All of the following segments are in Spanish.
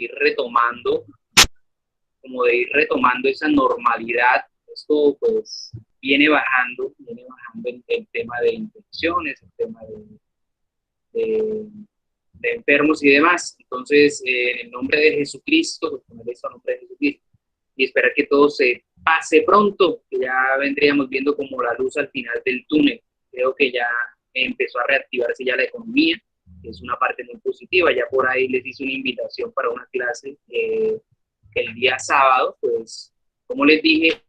ir retomando, como de ir retomando esa normalidad. Esto pues viene bajando el tema de infecciones, el tema de, de enfermos y demás. Entonces, en el nombre de Jesucristo, pues poner esto en nombre de Jesucristo y esperar que todo se pase pronto, que ya vendríamos viendo como la luz al final del túnel. Creo que ya empezó a reactivarse ya la economía, que es una parte muy positiva. Ya por ahí les hice una invitación para una clase el día sábado, pues como les dije,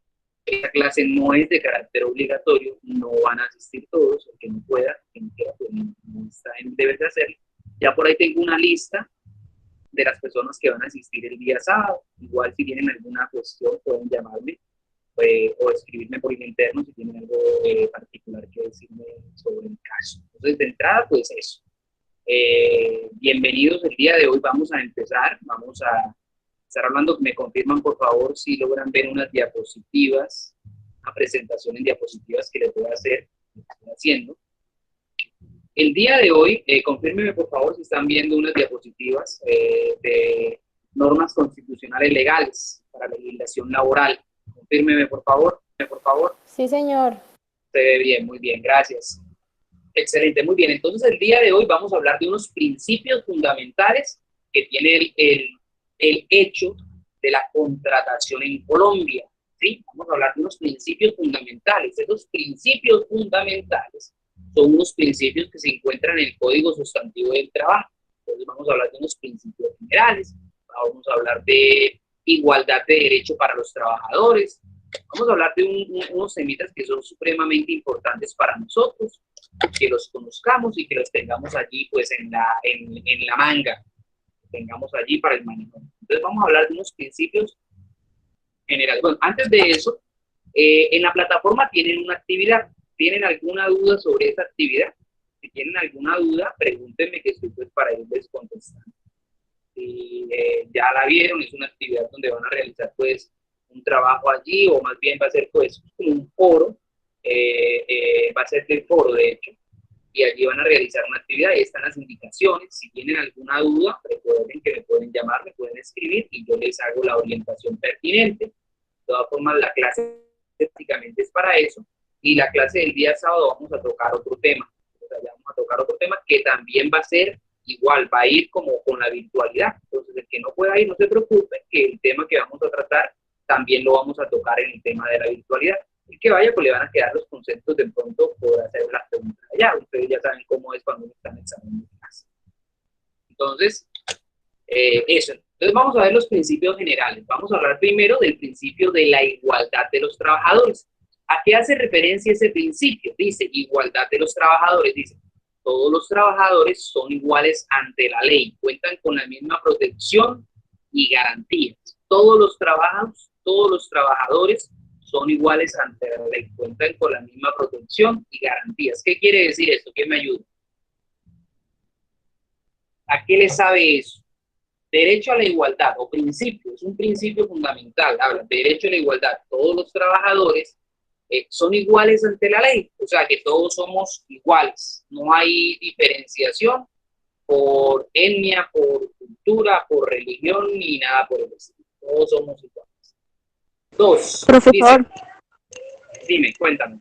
esta clase no es de carácter obligatorio, no van a asistir todos, el que no pueda, quien quiera, pues no está en deber de hacerlo. Ya por ahí tengo una lista de las personas que van a asistir el día sábado. Igual si tienen alguna cuestión pueden llamarme o escribirme por el interno si tienen algo particular que decirme sobre el caso. Entonces, de entrada, pues eso. Bienvenidos el día de hoy. Vamos a empezar. Vamos a estar hablando. Me confirman, por favor, si logran ver unas diapositivas, una presentación en diapositivas que les voy a hacer, que estoy haciendo. El día de hoy, confírmenme, por favor, si están viendo unas diapositivas de normas constitucionales legales para la legislación laboral. Confírmeme, por favor. Sí, señor. Se ve bien, muy bien, gracias. Excelente, muy bien. Entonces, el día de hoy vamos a hablar de unos principios fundamentales que tiene el hecho de la contratación en Colombia. ¿Sí? Vamos a hablar de unos principios fundamentales. Esos principios fundamentales son unos principios que se encuentran en el Código Sustantivo del Trabajo. Entonces, vamos a hablar de unos principios generales. Vamos a hablar de igualdad de derecho para los trabajadores. Vamos a hablar de unos temitas que son supremamente importantes para nosotros, que los conozcamos y que los tengamos allí pues en la manga, tengamos allí para el manejo. Entonces vamos a hablar de unos principios generales. Bueno, antes de eso, en la plataforma tienen una actividad. ¿Tienen alguna duda sobre esa actividad? Si tienen alguna duda, pregúntenme que estoy pues para irles contestando. Si ya la vieron, es una actividad donde van a realizar pues un trabajo allí, o más bien va a ser pues un foro, va a ser el foro de hecho, y allí van a realizar una actividad y están las indicaciones. Si tienen alguna duda, recuerden que me pueden llamar, me pueden escribir y yo les hago la orientación pertinente. De todas formas, la clase prácticamente es para eso, y la clase del día sábado vamos a tocar otro tema. O sea, ya vamos a tocar otro tema que también va a ser igual, va a ir como con la virtualidad. Entonces, el que no pueda ir, no se preocupe, que el tema que vamos a tratar también lo vamos a tocar en el tema de la virtualidad. El que vaya, pues le van a quedar los conceptos, de pronto podrá hacer las preguntas allá. Ustedes ya saben cómo es cuando uno está en examen de clase. Entonces, eso. Entonces vamos a ver los principios generales. Vamos a hablar primero del principio de la igualdad de los trabajadores. ¿A qué hace referencia ese principio? Dice, igualdad de los trabajadores. Dice, todos los trabajadores son iguales ante la ley, cuentan con la misma protección y garantías. Todos los trabajadores son iguales ante la ley, cuentan con la misma protección y garantías. ¿Qué quiere decir esto? ¿Quién me ayuda? ¿A qué le sabe eso? Derecho a la igualdad o principio, es un principio fundamental, habla de derecho a la igualdad. Todos los trabajadores son iguales ante la ley, o sea que todos somos iguales, no hay diferenciación por etnia, por cultura, por religión, ni nada por el estilo, todos somos iguales. Dos, Profesor, dime, cuéntame.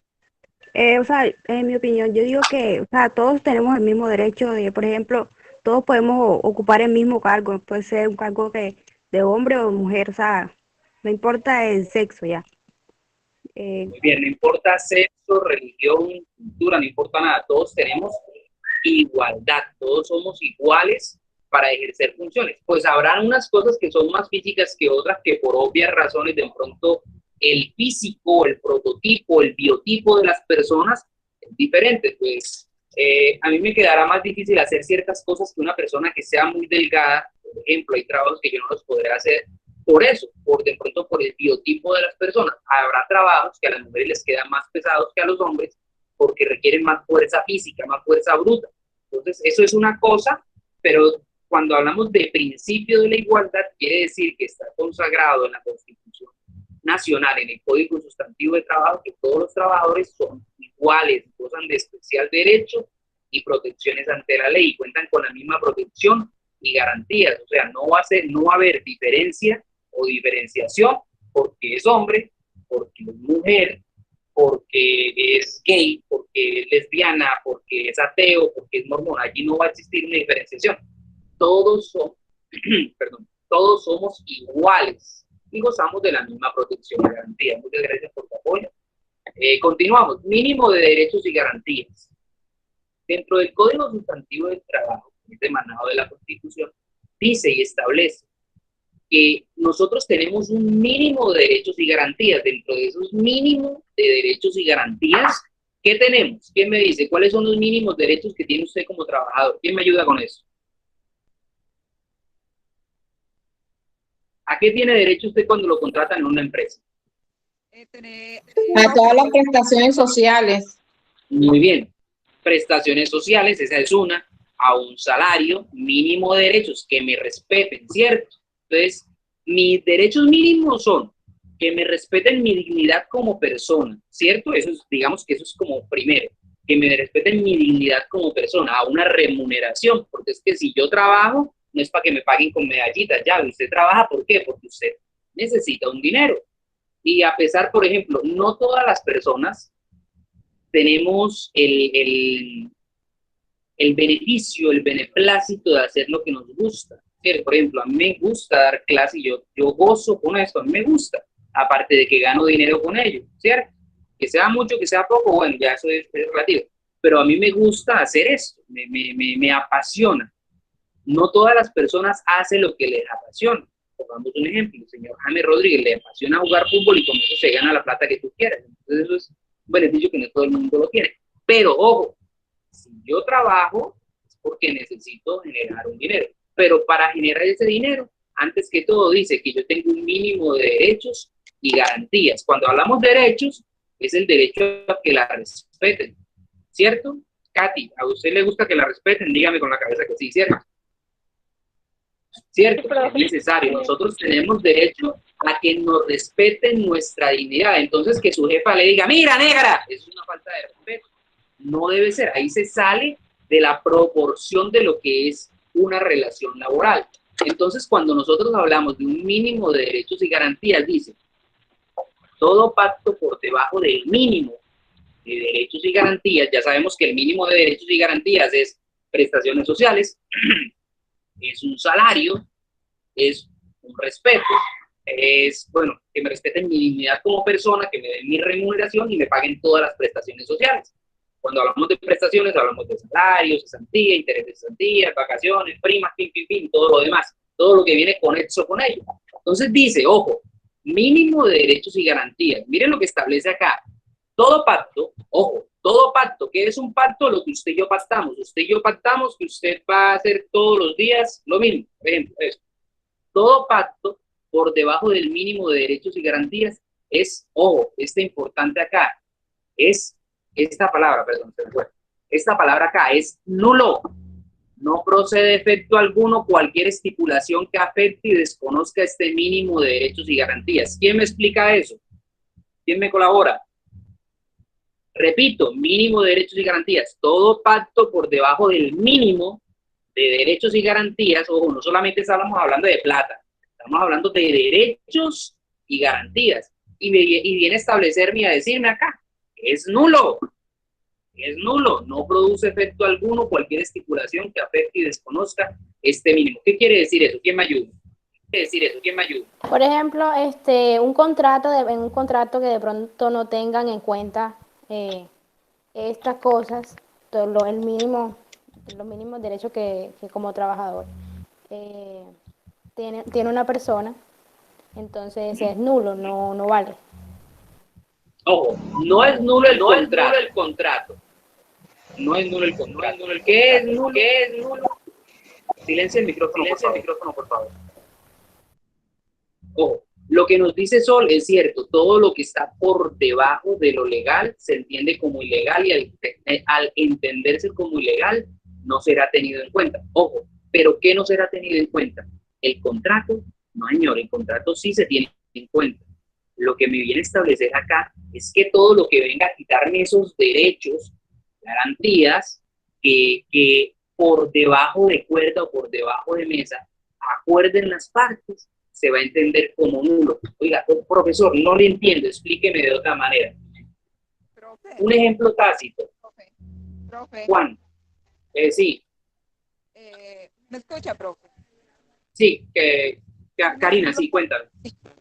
o sea, en mi opinión, yo digo que, o sea, todos tenemos el mismo derecho de, por ejemplo, todos podemos ocupar el mismo cargo, puede ser un cargo de hombre o mujer, o sea, no importa el sexo ya. Muy bien, no importa sexo, religión, cultura, no importa nada, todos tenemos igualdad, todos somos iguales para ejercer funciones. Pues habrán unas cosas que son más físicas que otras, que por obvias razones de pronto el físico, el prototipo, el biotipo de las personas es diferente. Pues a mí me quedará más difícil hacer ciertas cosas que una persona que sea muy delgada. Por ejemplo, hay trabajos que yo no los podré hacer por eso, de pronto por el biotipo de las personas. Habrá trabajos que a las mujeres les quedan más pesados que a los hombres porque requieren más fuerza física, más fuerza bruta. Entonces, eso es una cosa, pero cuando hablamos de principio de la igualdad, quiere decir que está consagrado en la Constitución Nacional, en el Código Sustantivo de Trabajo, que todos los trabajadores son iguales, gozan de especial derecho y protecciones ante la ley, cuentan con la misma protección y garantías. O sea, no va a haber diferencia o diferenciación porque es hombre, porque es mujer, porque es gay, porque es lesbiana, porque es ateo, porque es mormón. Allí no va a existir una diferenciación. Todos son, perdón, todos somos iguales y gozamos de la misma protección y garantía. Muchas gracias por tu apoyo. Continuamos. Mínimo de derechos y garantías. Dentro del Código Sustantivo del Trabajo, que es emanado de la Constitución, dice y establece que nosotros tenemos un mínimo de derechos y garantías. Dentro de esos mínimos de derechos y garantías, ¿qué tenemos? ¿Quién me dice cuáles son los mínimos derechos que tiene usted como trabajador? ¿Quién me ayuda con eso? ¿A qué tiene derecho usted cuando lo contratan en una empresa? A todas las prestaciones sociales. Muy bien. Prestaciones sociales, esa es una. A un salario mínimo de derechos, que me respeten, ¿cierto? Entonces, mis derechos mínimos son que me respeten mi dignidad como persona, ¿cierto? Eso es, digamos que eso es como primero, que me respeten mi dignidad como persona, a una remuneración, porque es que si yo trabajo, no es para que me paguen con medallitas, ya, usted trabaja, ¿por qué? Porque usted necesita un dinero. Y a pesar, por ejemplo, no todas las personas tenemos el beneficio, el beneplácito de hacer lo que nos gusta. ¿Cierto? Por ejemplo, a mí me gusta dar clase y yo gozo con esto, a mí me gusta, aparte de que gano dinero con ello, ¿cierto? Que sea mucho, que sea poco, bueno, ya eso es relativo, pero a mí me gusta hacer esto, me apasiona. No todas las personas hacen lo que les apasiona. Pongamos un ejemplo, el señor Jaime Rodríguez le apasiona jugar fútbol y con eso se gana la plata que tú quieras. Entonces eso es un beneficio que no todo el mundo lo tiene. Pero ojo, si yo trabajo es porque necesito generar un dinero. Pero para generar ese dinero, antes que todo dice que yo tengo un mínimo de derechos y garantías. Cuando hablamos de derechos, es el derecho a que la respeten, ¿cierto? Katy, ¿a usted le gusta que la respeten? Dígame con la cabeza que sí, ¿cierto? ¿Cierto? Es necesario. Nosotros tenemos derecho a que nos respeten nuestra dignidad. Entonces, que su jefa le diga, mira, negra, eso es una falta de respeto. No debe ser. Ahí se sale de la proporción de lo que es una relación laboral. Entonces, cuando nosotros hablamos de un mínimo de derechos y garantías, dice, todo pacto por debajo del mínimo de derechos y garantías, ya sabemos que el mínimo de derechos y garantías es prestaciones sociales, es un salario, es un respeto, es, bueno, que me respeten mi dignidad como persona, que me den mi remuneración y me paguen todas las prestaciones sociales. Cuando hablamos de prestaciones, hablamos de salarios, cesantía, interés de cesantía, vacaciones, primas, todo lo demás, todo lo que viene conexo con ello. Entonces dice, ojo, mínimo de derechos y garantías. Miren lo que establece acá. Todo pacto, ojo, todo pacto, ¿qué es un pacto? Lo que usted y yo pactamos. Usted y yo pactamos que usted va a hacer todos los días lo mismo. Por ejemplo, eso. Todo pacto por debajo del mínimo de derechos y garantías es, ojo, este importante acá, es esta palabra, perdón, se me fue. Esta palabra acá es nulo. No procede efecto alguno cualquier estipulación que afecte y desconozca este mínimo de derechos y garantías. ¿Quién me explica eso? ¿Quién me colabora? Repito, mínimo de derechos y garantías. Todo pacto por debajo del mínimo de derechos y garantías, ojo, no solamente estamos hablando de plata, estamos hablando de derechos y garantías. Y viene a establecerme y a decirme acá, es nulo, no produce efecto alguno cualquier estipulación que afecte y desconozca este mínimo. ¿Qué quiere decir eso? ¿Quién me ayuda? ¿Qué quiere decir eso? ¿Quién me ayuda? Por ejemplo, un contrato que de pronto no tengan en cuenta estas cosas, el mínimo, los mínimos derechos que como trabajador tiene una persona, entonces es nulo, no vale. Ojo, no es nulo el contrato. No es nulo el contrato. ¿Qué es nulo? ¿Qué es nulo? Silencia el micrófono, por favor. Ojo, lo que nos dice Sol es cierto, todo lo que está por debajo de lo legal se entiende como ilegal y al entenderse como ilegal no será tenido en cuenta. Ojo, pero ¿qué no será tenido en cuenta? El contrato, no señor, el contrato sí se tiene en cuenta. Lo que me viene a establecer acá es que todo lo que venga a quitarme esos derechos, garantías, que por debajo de cuerda o por debajo de mesa, acuerden las partes, se va a entender como nulo. Oiga, profesor, no le entiendo, explíqueme de otra manera. Profe, Un ejemplo tácito. profe, Juan, sí, ¿me escucha, profe? sí, Karina, sí, cuéntame.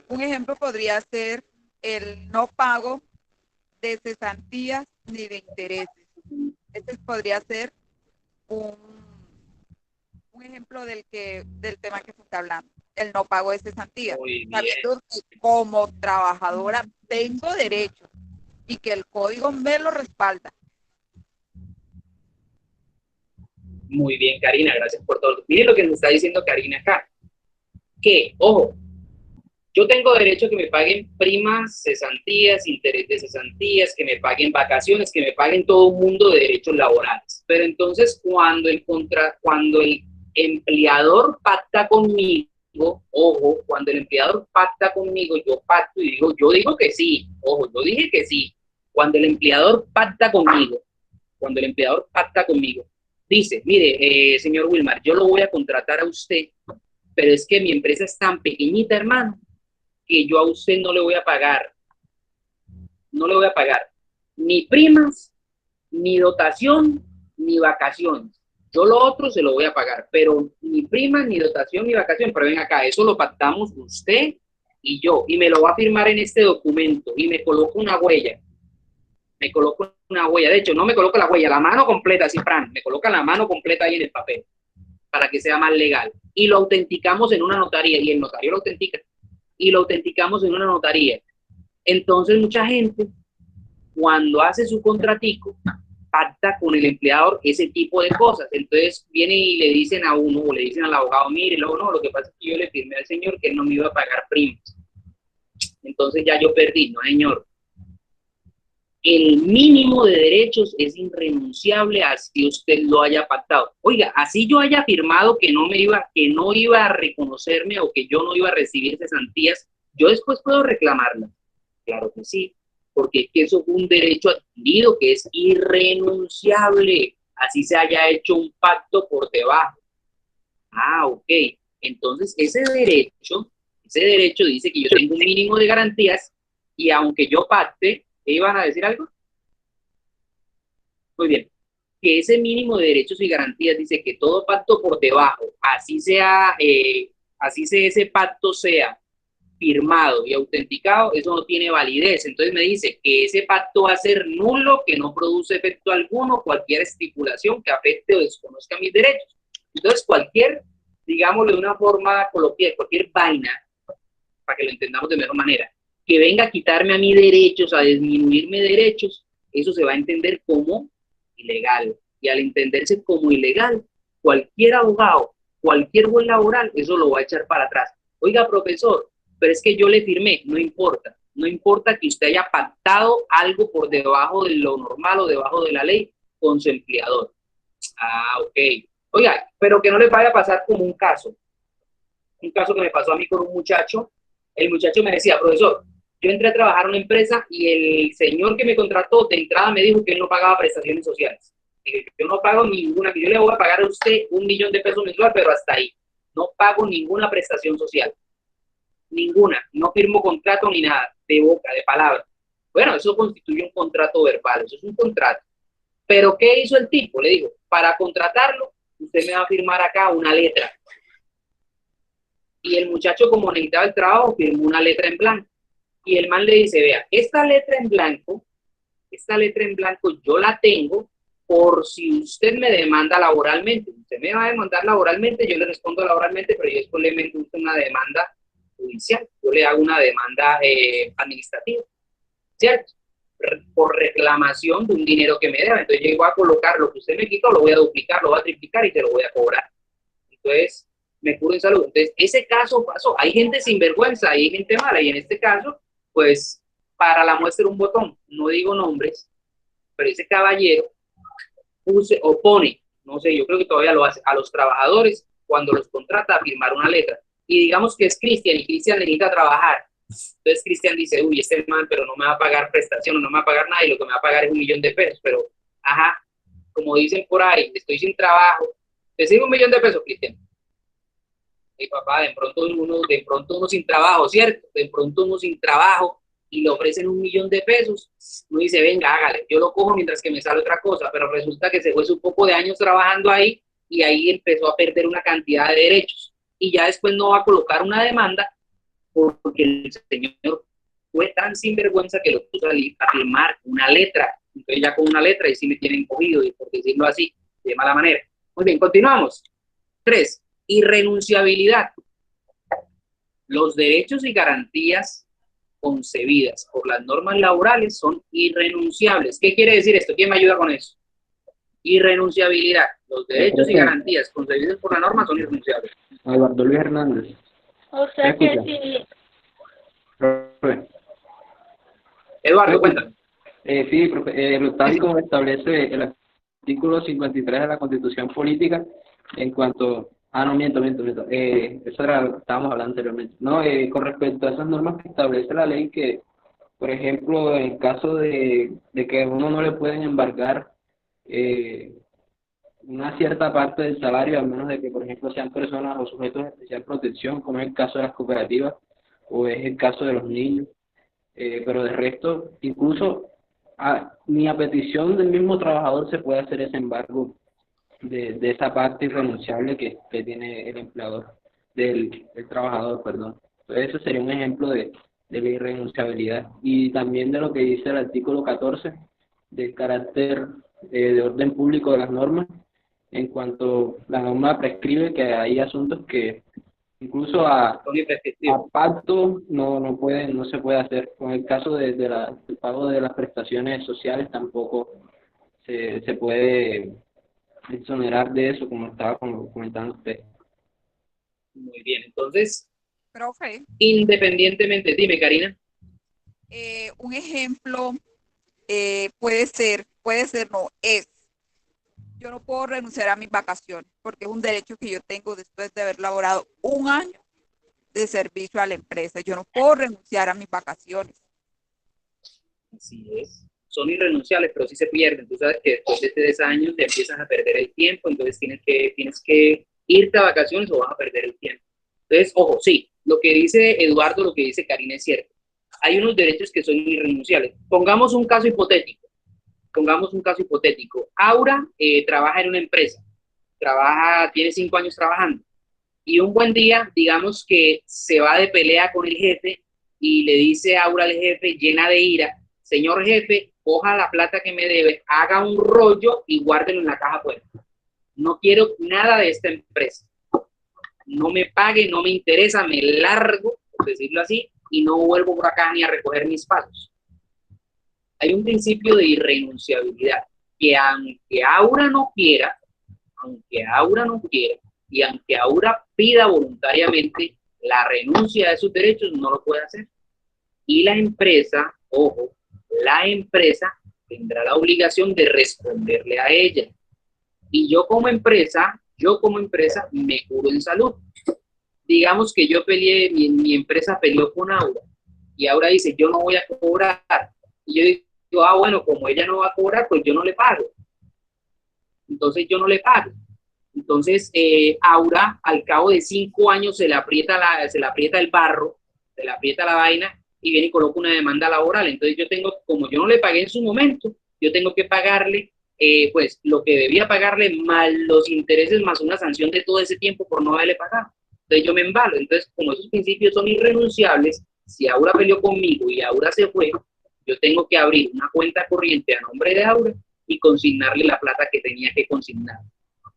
Un ejemplo podría ser el no pago de cesantías ni de intereses. Este podría ser un, un ejemplo del tema que se está hablando, el no pago de cesantías. Muy bien. Sabiendo que como trabajadora tengo derecho y que el código me lo respalda. Muy bien, Karina, gracias por todo. Miren lo que nos está diciendo Karina acá. Que, ojo, yo tengo derecho a que me paguen primas, cesantías, interés de cesantías, que me paguen vacaciones, que me paguen todo un mundo de derechos laborales. Pero entonces, cuando el empleador pacta conmigo, ojo, cuando el empleador pacta conmigo, yo pacto y digo, yo digo que sí, ojo, yo dije que sí. Cuando el empleador pacta conmigo, dice, mire, señor Wilmar, yo lo voy a contratar a usted, pero es que mi empresa es tan pequeñita, hermano, que yo a usted no le voy a pagar ni primas, ni dotación, ni vacaciones. Yo lo otro se lo voy a pagar, pero ni primas, ni dotación, ni vacación. Pero ven acá, eso lo pactamos usted y yo, y me lo va a firmar en este documento, y me coloco una huella. De hecho, no me coloca la huella, la mano completa, así, Fran, me coloca la mano completa ahí en el papel, para que sea más legal. Y lo autenticamos en una notaría, y el notario lo autentica, y lo autenticamos en una notaría. Entonces, mucha gente, cuando hace su contratico, pacta con el empleador ese tipo de cosas. Entonces, viene y le dicen a uno, o le dicen al abogado, mire, luego no, lo que pasa es que yo le firmé al señor que él no me iba a pagar primas. Entonces, ya yo perdí, no, señor. El mínimo de derechos es irrenunciable así usted lo haya pactado. Oiga, así yo haya firmado que no iba a reconocerme o que yo no iba a recibir cesantías, yo después puedo reclamarla. Claro que sí, porque es que eso fue un derecho adquirido que es irrenunciable, así se haya hecho un pacto por debajo. Ah, ok. Entonces ese derecho dice que yo tengo un mínimo de garantías y aunque yo pacte, ¿iban a decir algo? Muy bien. Que ese mínimo de derechos y garantías dice que todo pacto por debajo, así sea ese pacto sea firmado y autenticado, eso no tiene validez. Entonces me dice que ese pacto va a ser nulo, que no produce efecto alguno, cualquier estipulación que afecte o desconozca mis derechos. Entonces digámoslo de una forma coloquial, cualquier vaina, para que lo entendamos de mejor manera, que venga a quitarme a mí derechos, a disminuirme derechos, eso se va a entender como ilegal. Y al entenderse como ilegal, cualquier abogado, cualquier buen laboral, eso lo va a echar para atrás. Oiga, profesor, pero es que yo le firmé, no importa que usted haya pactado algo por debajo de lo normal o debajo de la ley con su empleador. Ah, ok. Oiga, pero que no les vaya a pasar como un caso que me pasó a mí con un muchacho. El muchacho me decía, profesor, yo entré a trabajar en una empresa y el señor que me contrató de entrada me dijo que él no pagaba prestaciones sociales. Dije, yo no pago ninguna, que yo le voy a pagar a usted 1.000.000 de pesos mensual, pero hasta ahí. No pago ninguna prestación social. Ninguna. No firmo contrato ni nada, de boca, de palabra. Bueno, eso constituye un contrato verbal, eso es un contrato. Pero ¿qué hizo el tipo? Le digo, para contratarlo, usted me va a firmar acá una letra. Y el muchacho, como necesitaba el trabajo, firmó una letra en blanco. Y el man le dice, vea, esta letra en blanco yo la tengo por si usted me demanda laboralmente. Usted me va a demandar laboralmente, yo le respondo laboralmente, pero yo después le meto una demanda judicial. Yo le hago una demanda administrativa, ¿cierto? Por reclamación de un dinero que me deba. Entonces yo voy a colocar lo que usted me quitó, lo voy a duplicar, lo voy a triplicar y te lo voy a cobrar. Entonces, me curo en salud. Entonces, ese caso pasó. Hay gente sinvergüenza, hay gente mala, y en este caso, pues, para la muestra un botón, no digo nombres, pero ese caballero opone, no sé, yo creo que todavía lo hace, a los trabajadores cuando los contrata a firmar una letra. Y digamos que es Cristian, y Cristian necesita trabajar. Entonces Cristian dice, uy, este man, pero no me va a pagar prestación, no me va a pagar nada, y lo que me va a pagar es 1.000.000 de pesos. Pero, ajá, como dicen por ahí, estoy sin trabajo, ¿Te sirve 1.000.000 de pesos, Cristian? Mi papá, de pronto uno sin trabajo, ¿cierto? De pronto uno sin trabajo y le ofrecen 1.000.000 de pesos, uno dice, venga, hágale, yo lo cojo mientras que me sale otra cosa, pero resulta que se fue un poco de años trabajando ahí y ahí empezó a perder una cantidad de derechos y ya después no va a colocar una demanda porque el señor fue tan sinvergüenza que lo puso a firmar una letra. Entonces ya con una letra y sí me tienen cogido, y por decirlo así, de mala manera. Muy bien, continuamos. 3. Irrenunciabilidad. Los derechos y garantías concebidas por las normas laborales son irrenunciables. ¿Qué quiere decir esto? ¿Quién me ayuda con eso? Irrenunciabilidad. Los derechos y garantías concebidas por la norma son irrenunciables. Eduardo Luis Hernández. O sea que si, Profe. Eduardo, cuéntame. Sí, profe, tal y como establece el artículo 53 de la Constitución Política en cuanto... no, miento. Eso era lo que estábamos hablando anteriormente. No, con respecto a esas normas que establece la ley, que, por ejemplo, en caso de que a uno no le pueden embargar una cierta parte del salario, a menos de que, por ejemplo, sean personas o sujetos de especial protección, como es el caso de las cooperativas o es el caso de los niños. Pero de resto, incluso ni a petición del mismo trabajador se puede hacer ese embargo de esa parte irrenunciable que tiene el empleador, del trabajador, perdón. Entonces, ese sería un ejemplo de la irrenunciabilidad. Y también de lo que dice el artículo 14, del carácter de orden público de las normas, en cuanto la norma prescribe que hay asuntos que incluso a pacto no se puede hacer. Con el caso del pago de las prestaciones sociales tampoco se puede exonerar de eso, como estaba comentando usted. Muy bien, entonces, Profe, independientemente, dime, Karina. un ejemplo no, yo no puedo renunciar a mis vacaciones porque es un derecho que yo tengo después de haber laborado un año de servicio a la empresa. Yo no puedo renunciar a mis vacaciones. Así es. Son irrenunciables, pero sí se pierden. Tú sabes que después de 3 años te empiezas a perder el tiempo, entonces tienes que irte a vacaciones o vas a perder el tiempo. Entonces, ojo, sí, lo que dice Eduardo, lo que dice Karina es cierto. Hay unos derechos que son irrenunciables. Pongamos un caso hipotético. Aura trabaja en una empresa, tiene 5 años trabajando, y un buen día, digamos que se va de pelea con el jefe y le dice a Aura al jefe, llena de ira, señor jefe, coja la plata que me debe, haga un rollo y guárdelo en la caja fuerte. No quiero nada de esta empresa. No me pague, no me interesa, me largo, por decirlo así, y no vuelvo por acá ni a recoger mis pasos. Hay un principio de irrenunciabilidad, que aunque Aura no quiera, y aunque Aura pida voluntariamente la renuncia de sus derechos, no lo puede hacer. Y la empresa, ojo, la empresa tendrá la obligación de responderle a ella. Y yo como empresa me curo en salud. Digamos que yo peleé, mi empresa peleó con Aura, y Aura dice, yo no voy a cobrar. Y yo digo, bueno, como ella no va a cobrar, pues yo no le pago. Entonces yo no le pago. Entonces, Aura, al cabo de 5 años, se le aprieta el barro, se le aprieta la vaina y viene y coloca una demanda laboral. Entonces como yo no le pagué en su momento, yo tengo que pagarle, pues, lo que debía pagarle, más los intereses, más una sanción de todo ese tiempo por no haberle pagado. Entonces yo me embalo. Entonces, como esos principios son irrenunciables, si Aura peleó conmigo y Aura se fue, yo tengo que abrir una cuenta corriente a nombre de Aura y consignarle la plata que tenía que consignar.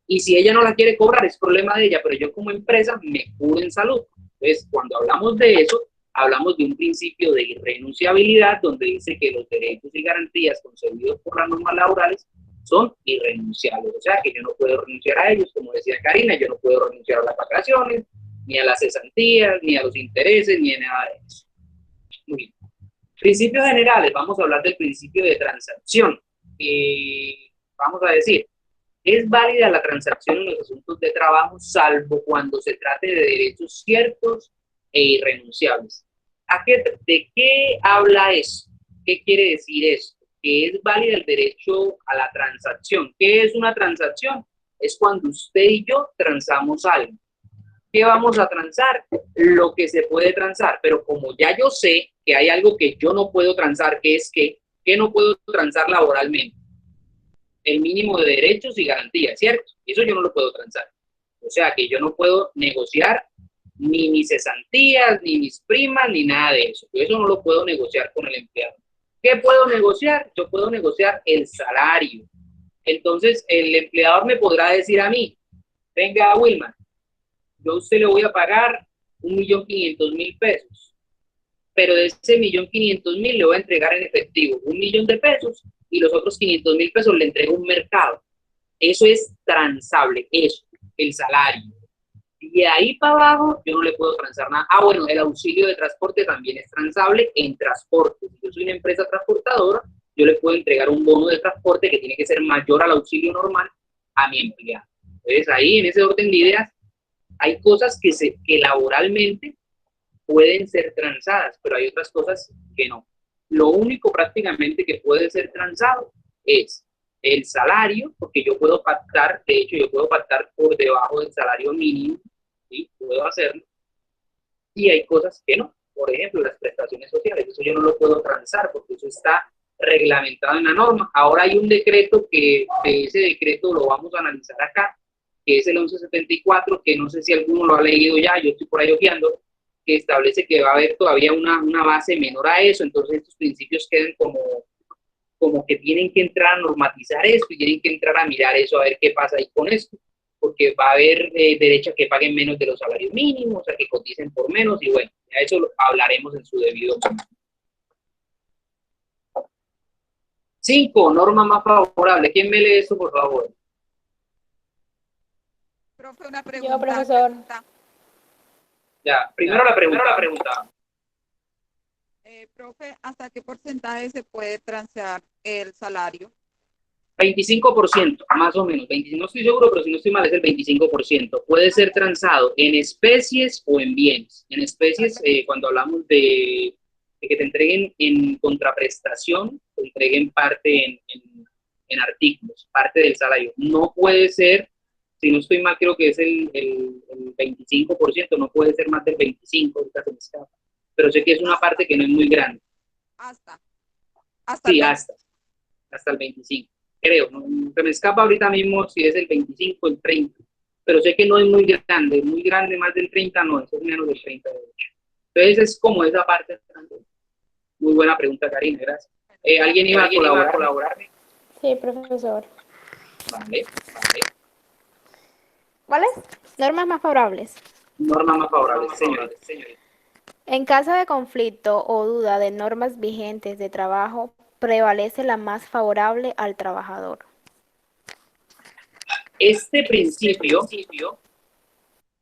Y si ella no la quiere cobrar, es problema de ella, pero yo como empresa me curo en salud. Entonces, cuando hablamos de eso, hablamos de un principio de irrenunciabilidad, donde dice que los derechos y garantías concebidos por las normas laborales son irrenunciables. O sea, que yo no puedo renunciar a ellos, como decía Karina, yo no puedo renunciar a las vacaciones, ni a las cesantías, ni a los intereses, ni a nada de eso. Muy bien. Principios generales, vamos a hablar del principio de transacción. Vamos a decir, es válida la transacción en los asuntos de trabajo, salvo cuando se trate de derechos ciertos e irrenunciables. ¿De qué habla eso? ¿Qué quiere decir esto? Que es válida el derecho a la transacción. ¿Qué es una transacción? es cuando usted y yo transamos algo. ¿Qué vamos a transar? Lo que se puede transar, pero como ya yo sé que hay algo que yo no puedo transar, que es que no puedo transar laboralmente, el mínimo de derechos y garantías, ¿cierto? Eso yo no lo puedo transar. O sea que yo no puedo negociar ni mis cesantías, ni mis primas, ni nada de eso. Yo eso no lo puedo negociar con el empleado. ¿Qué puedo negociar? Yo puedo negociar el salario. Entonces, el empleador me podrá decir a mí, venga, Wilman, yo a usted le voy a pagar 1.500.000 pesos, pero de ese 1.500.000 le voy a entregar en efectivo 1.000.000 de pesos y los otros 500.000 pesos le entrego a un mercado. Eso es transable, eso, el salario. Y de ahí para abajo yo no le puedo transar nada. Ah, bueno, el auxilio de transporte también es transable en transporte. Si yo soy una empresa transportadora, yo le puedo entregar un bono de transporte que tiene que ser mayor al auxilio normal a mi empleado. Entonces ahí, en ese orden de ideas, hay cosas que laboralmente pueden ser transadas, pero hay otras cosas que no. Lo único prácticamente que puede ser transado es el salario, porque yo puedo pactar, de hecho yo puedo pactar por debajo del salario mínimo, ¿sí? Puedo hacerlo, y hay cosas que no. Por ejemplo, las prestaciones sociales, eso yo no lo puedo transar porque eso está reglamentado en la norma. Ahora hay un decreto que de ese decreto lo vamos a analizar acá, que es el 1174, que no sé si alguno lo ha leído ya, yo estoy por ahí ojeando, que establece que va a haber todavía una base menor a eso, entonces estos principios quedan como que tienen que entrar a normatizar esto y tienen que entrar a mirar eso, a ver qué pasa ahí con esto, porque va a haber derecho a que paguen menos de los salarios mínimos, a que coticen por menos, y bueno, ya eso lo hablaremos en su debido momento. 5, norma más favorable. ¿Quién me lee eso, por favor? Profe, una pregunta. Yo, profesor. Ya, primero la pregunta. Profe, ¿hasta qué porcentaje se puede transear el salario? 25%, más o menos. No estoy seguro, pero si no estoy mal es el 25%. Puede ser transado en especies o en bienes. En especies, cuando hablamos de que te entreguen en contraprestación, te entreguen parte en artículos, parte del salario. No puede ser, si no estoy mal, creo que es el 25%, no puede ser más del 25%, ahorita se me escapa. Pero sé que es una parte que no es muy grande. Hasta Sí, hasta el 25%. Creo, no, se me escapa ahorita mismo si es el 25 o el 30, pero sé que no es muy grande, más del 30 no, eso es menos del 30 de hecho. Entonces es como esa parte. Muy buena pregunta, Karina, gracias. ¿Alguien iba a colaborarme? Sí, profesor. Vale. ¿Cuáles? Normas más favorables. Normas más favorables, señorita. En caso de conflicto o duda de normas vigentes de trabajo, prevalece la más favorable al trabajador. Este principio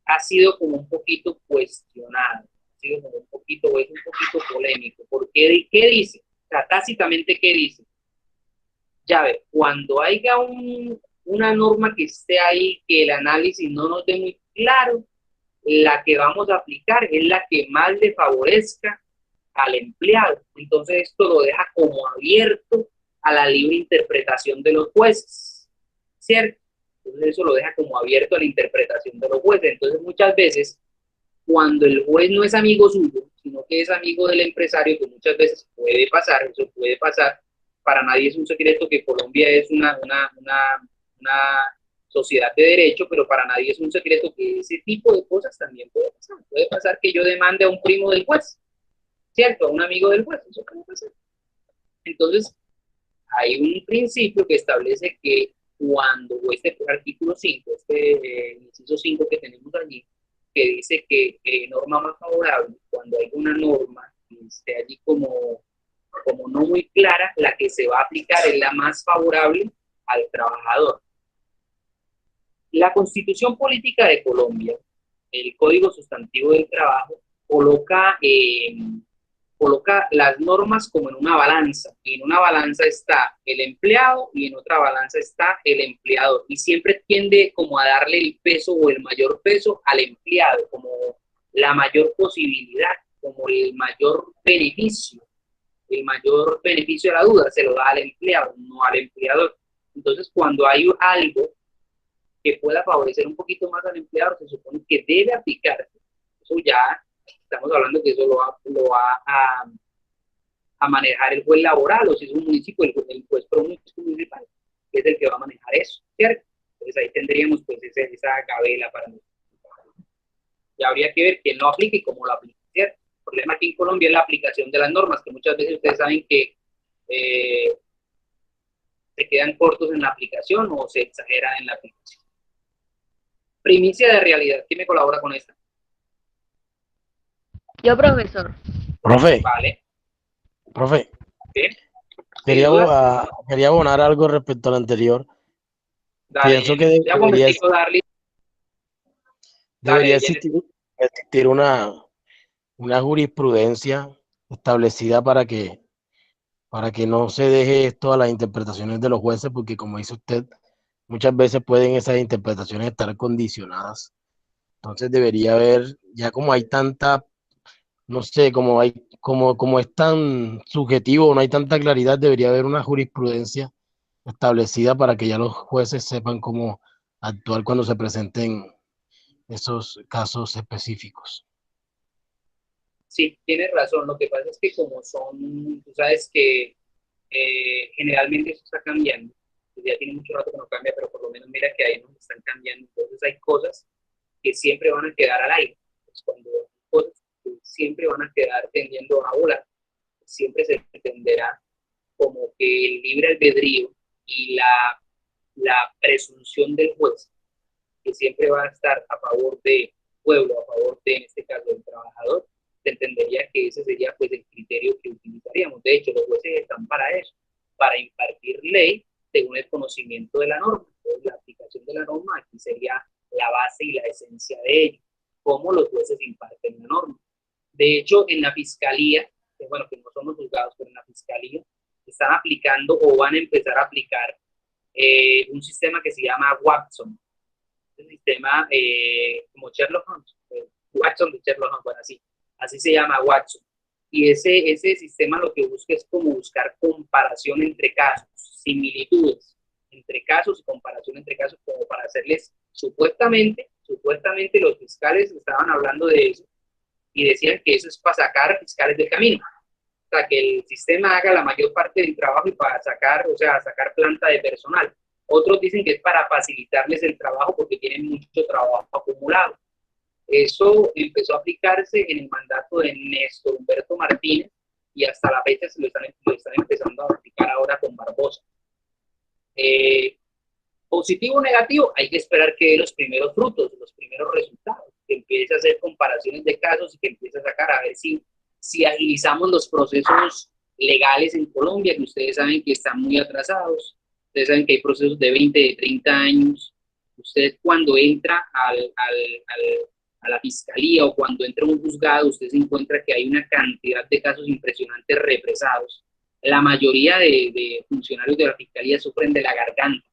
ha sido como un poquito cuestionado, es un poquito polémico. ¿Por qué? ¿Qué dice? O sea, tácitamente, ¿qué dice? Ya ve, cuando haya una norma que esté ahí, que el análisis no nos dé muy claro, la que vamos a aplicar es la que más le favorezca al empleado. Entonces esto lo deja como abierto a la libre interpretación de los jueces, ¿cierto? Entonces eso lo deja como abierto a la interpretación de los jueces. Entonces muchas veces, cuando el juez no es amigo suyo, sino que es amigo del empresario, que muchas veces puede pasar, eso puede pasar, para nadie es un secreto que Colombia es una sociedad de derecho, pero para nadie es un secreto que ese tipo de cosas también puede pasar. Puede pasar que yo demande a un primo del juez, ¿cierto? A un amigo del juez, eso puede pasar. Entonces, hay un principio que establece que cuando este artículo 5, inciso 5 que tenemos allí, que dice que norma más favorable, cuando hay una norma que esté allí como no muy clara, la que se va a aplicar es la más favorable al trabajador. La Constitución Política de Colombia, el Código Sustantivo del Trabajo, coloca las normas como en una balanza. Y en una balanza está el empleado y en otra balanza está el empleador. Y siempre tiende como a darle el peso o el mayor peso al empleado, como la mayor posibilidad, como el mayor beneficio. El mayor beneficio de la duda se lo da al empleado, no al empleador. Entonces, cuando hay algo que pueda favorecer un poquito más al empleador, se supone que debe aplicarse. Eso ya estamos hablando que eso lo va a manejar el juez laboral, o si es un municipio, el juez municipal, que es el que va a manejar eso, ¿cierto? Entonces ahí tendríamos pues esa gabela para nosotros. Ya habría que ver quién lo aplica y cómo lo aplica, ¿cierto? El problema aquí en Colombia es la aplicación de las normas, que muchas veces ustedes saben que se quedan cortos en la aplicación o se exageran en la aplicación. Primicia de realidad, ¿quién me colabora con esta? Yo, profesor. Profe, Vale. profe, ¿Sí? quería, ¿Sin duda? quería abonar algo respecto al anterior. Dale, Pienso que ya un momentico, Darly. debería Dale, existir una jurisprudencia establecida para que no se deje esto a las interpretaciones de los jueces, porque como dice usted, muchas veces pueden esas interpretaciones estar condicionadas. Entonces debería haber, ya como hay tanta, no sé, como es tan subjetivo, no hay tanta claridad, debería haber una jurisprudencia establecida para que ya los jueces sepan cómo actuar cuando se presenten esos casos específicos. Sí, tienes razón. Lo que pasa es que como son, tú sabes que generalmente eso está cambiando. Pues ya tiene mucho rato que no cambia, pero por lo menos mira que ahí nos están cambiando. Entonces hay cosas que siempre van a quedar al aire. Pues cuando hay cosas que siempre van a quedar tendiendo a volar, siempre se entenderá como que el libre albedrío y la presunción del juez, que siempre va a estar a favor del pueblo, a favor de, en este caso, del trabajador, se entendería que ese sería pues el criterio que utilizaríamos. De hecho, los jueces están para eso, para impartir ley según el conocimiento de la norma. Entonces, la aplicación de la norma aquí sería la base y la esencia de ello, cómo los jueces imparten la norma. De hecho, en la fiscalía, bueno, que no somos juzgados, pero en la fiscalía, están aplicando o van a empezar a aplicar un sistema que se llama Watson, un sistema como Sherlock Holmes, Watson de Sherlock Holmes, bueno, así se llama Watson. Y ese sistema lo que busca es como buscar comparación entre casos, similitudes entre casos y comparación entre casos, como para hacerles, supuestamente los fiscales estaban hablando de eso y decían que eso es para sacar fiscales del camino. O sea, que el sistema haga la mayor parte del trabajo y para sacar planta de personal. Otros dicen que es para facilitarles el trabajo porque tienen mucho trabajo acumulado. Eso empezó a aplicarse en el mandato de Néstor Humberto Martínez y hasta la fecha se lo están empezando a aplicar ahora con Barbosa. Positivo o negativo, hay que esperar que dé los primeros frutos, los primeros resultados, que empiece a hacer comparaciones de casos y que empiece a sacar a ver si agilizamos los procesos legales en Colombia, que ustedes saben que están muy atrasados. Ustedes saben que hay procesos de 20, de 30 años. Usted cuando entra a la fiscalía o cuando entra a un juzgado, usted se encuentra que hay una cantidad de casos impresionantes represados. La mayoría de funcionarios de la fiscalía sufren de la garganta.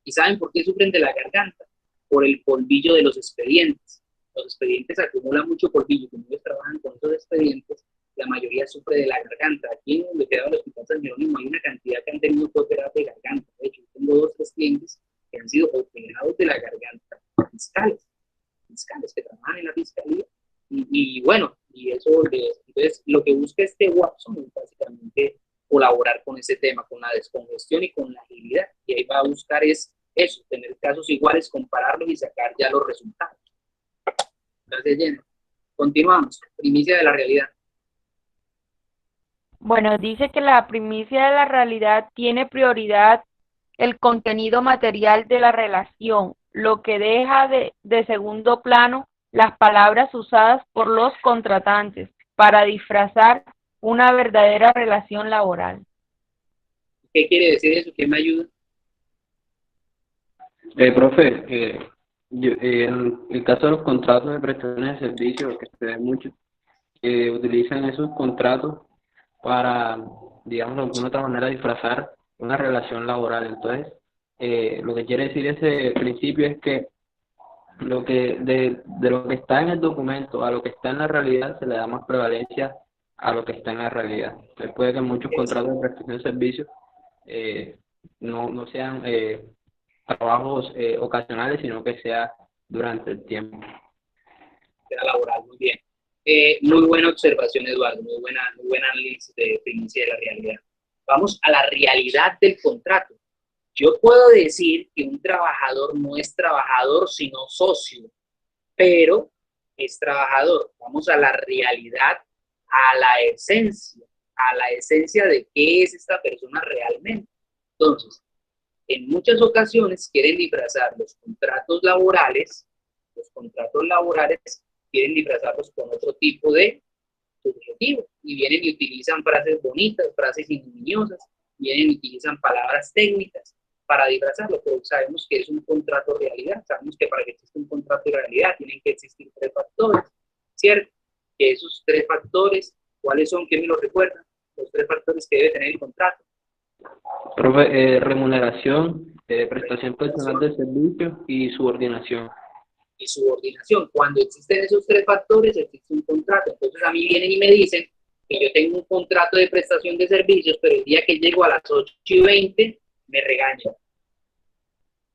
¿Y saben por qué sufren de la garganta? Por el polvillo de los expedientes. Los expedientes acumulan mucho polvillo. Como ellos trabajan con esos expedientes, la mayoría sufre de la garganta. Aquí en donde queda el Hospital San Jerónimo hay una cantidad que han tenido que operar de garganta. De hecho, tengo 2 o 3 clientes que han sido operados de la garganta, fiscales que trabajan en la fiscalía. Y bueno, y eso, entonces lo que busca este Watson es básicamente colaborar con ese tema, con la descongestión y con la agilidad. Y ahí va a buscar eso, tener casos iguales, compararlos y sacar ya los resultados. Gracias, Jenna. Continuamos. Primicia de la realidad. Bueno, dice que la primicia de la realidad tiene prioridad el contenido material de la relación, lo que deja de segundo plano las palabras usadas por los contratantes para disfrazar una verdadera relación laboral. ¿Qué quiere decir eso? ¿Quién me ayuda? Profe, en el caso de los contratos de prestaciones de servicios, que se ve mucho, utilizan esos contratos para, digamos, de alguna otra manera disfrazar una relación laboral. Entonces, lo que quiere decir ese principio es que de lo que está en el documento a lo que está en la realidad se le da más prevalencia a lo que está en la realidad. Entonces puede que muchos contratos de prestación de servicios no sean trabajos ocasionales, sino que sea durante el tiempo. Sea laboral, muy bien. Muy buena observación, Eduardo, muy buen análisis de primicia de la realidad. Vamos a la realidad del contrato. Yo puedo decir que un trabajador no es trabajador, sino socio, pero es trabajador. Vamos a la realidad, a la esencia de qué es esta persona realmente. Entonces, en muchas ocasiones quieren disfrazar los contratos laborales quieren disfrazarlos con otro tipo de subjetivo y vienen y utilizan frases bonitas, frases ingeniosas, vienen y utilizan palabras técnicas para disfrazarlo, pero sabemos que es un contrato de realidad, sabemos que para que exista un contrato de realidad tienen que existir 3 factores, ¿cierto? Que esos 3 factores, ¿cuáles son? ¿Quién me lo recuerda? Los 3 factores que debe tener el contrato. Remuneración, prestación personal de servicio y subordinación. Y subordinación. Cuando existen esos 3 factores, existe un contrato. Entonces a mí vienen y me dicen que yo tengo un contrato de prestación de servicios, pero el día que llego a las 8:20 me regañan.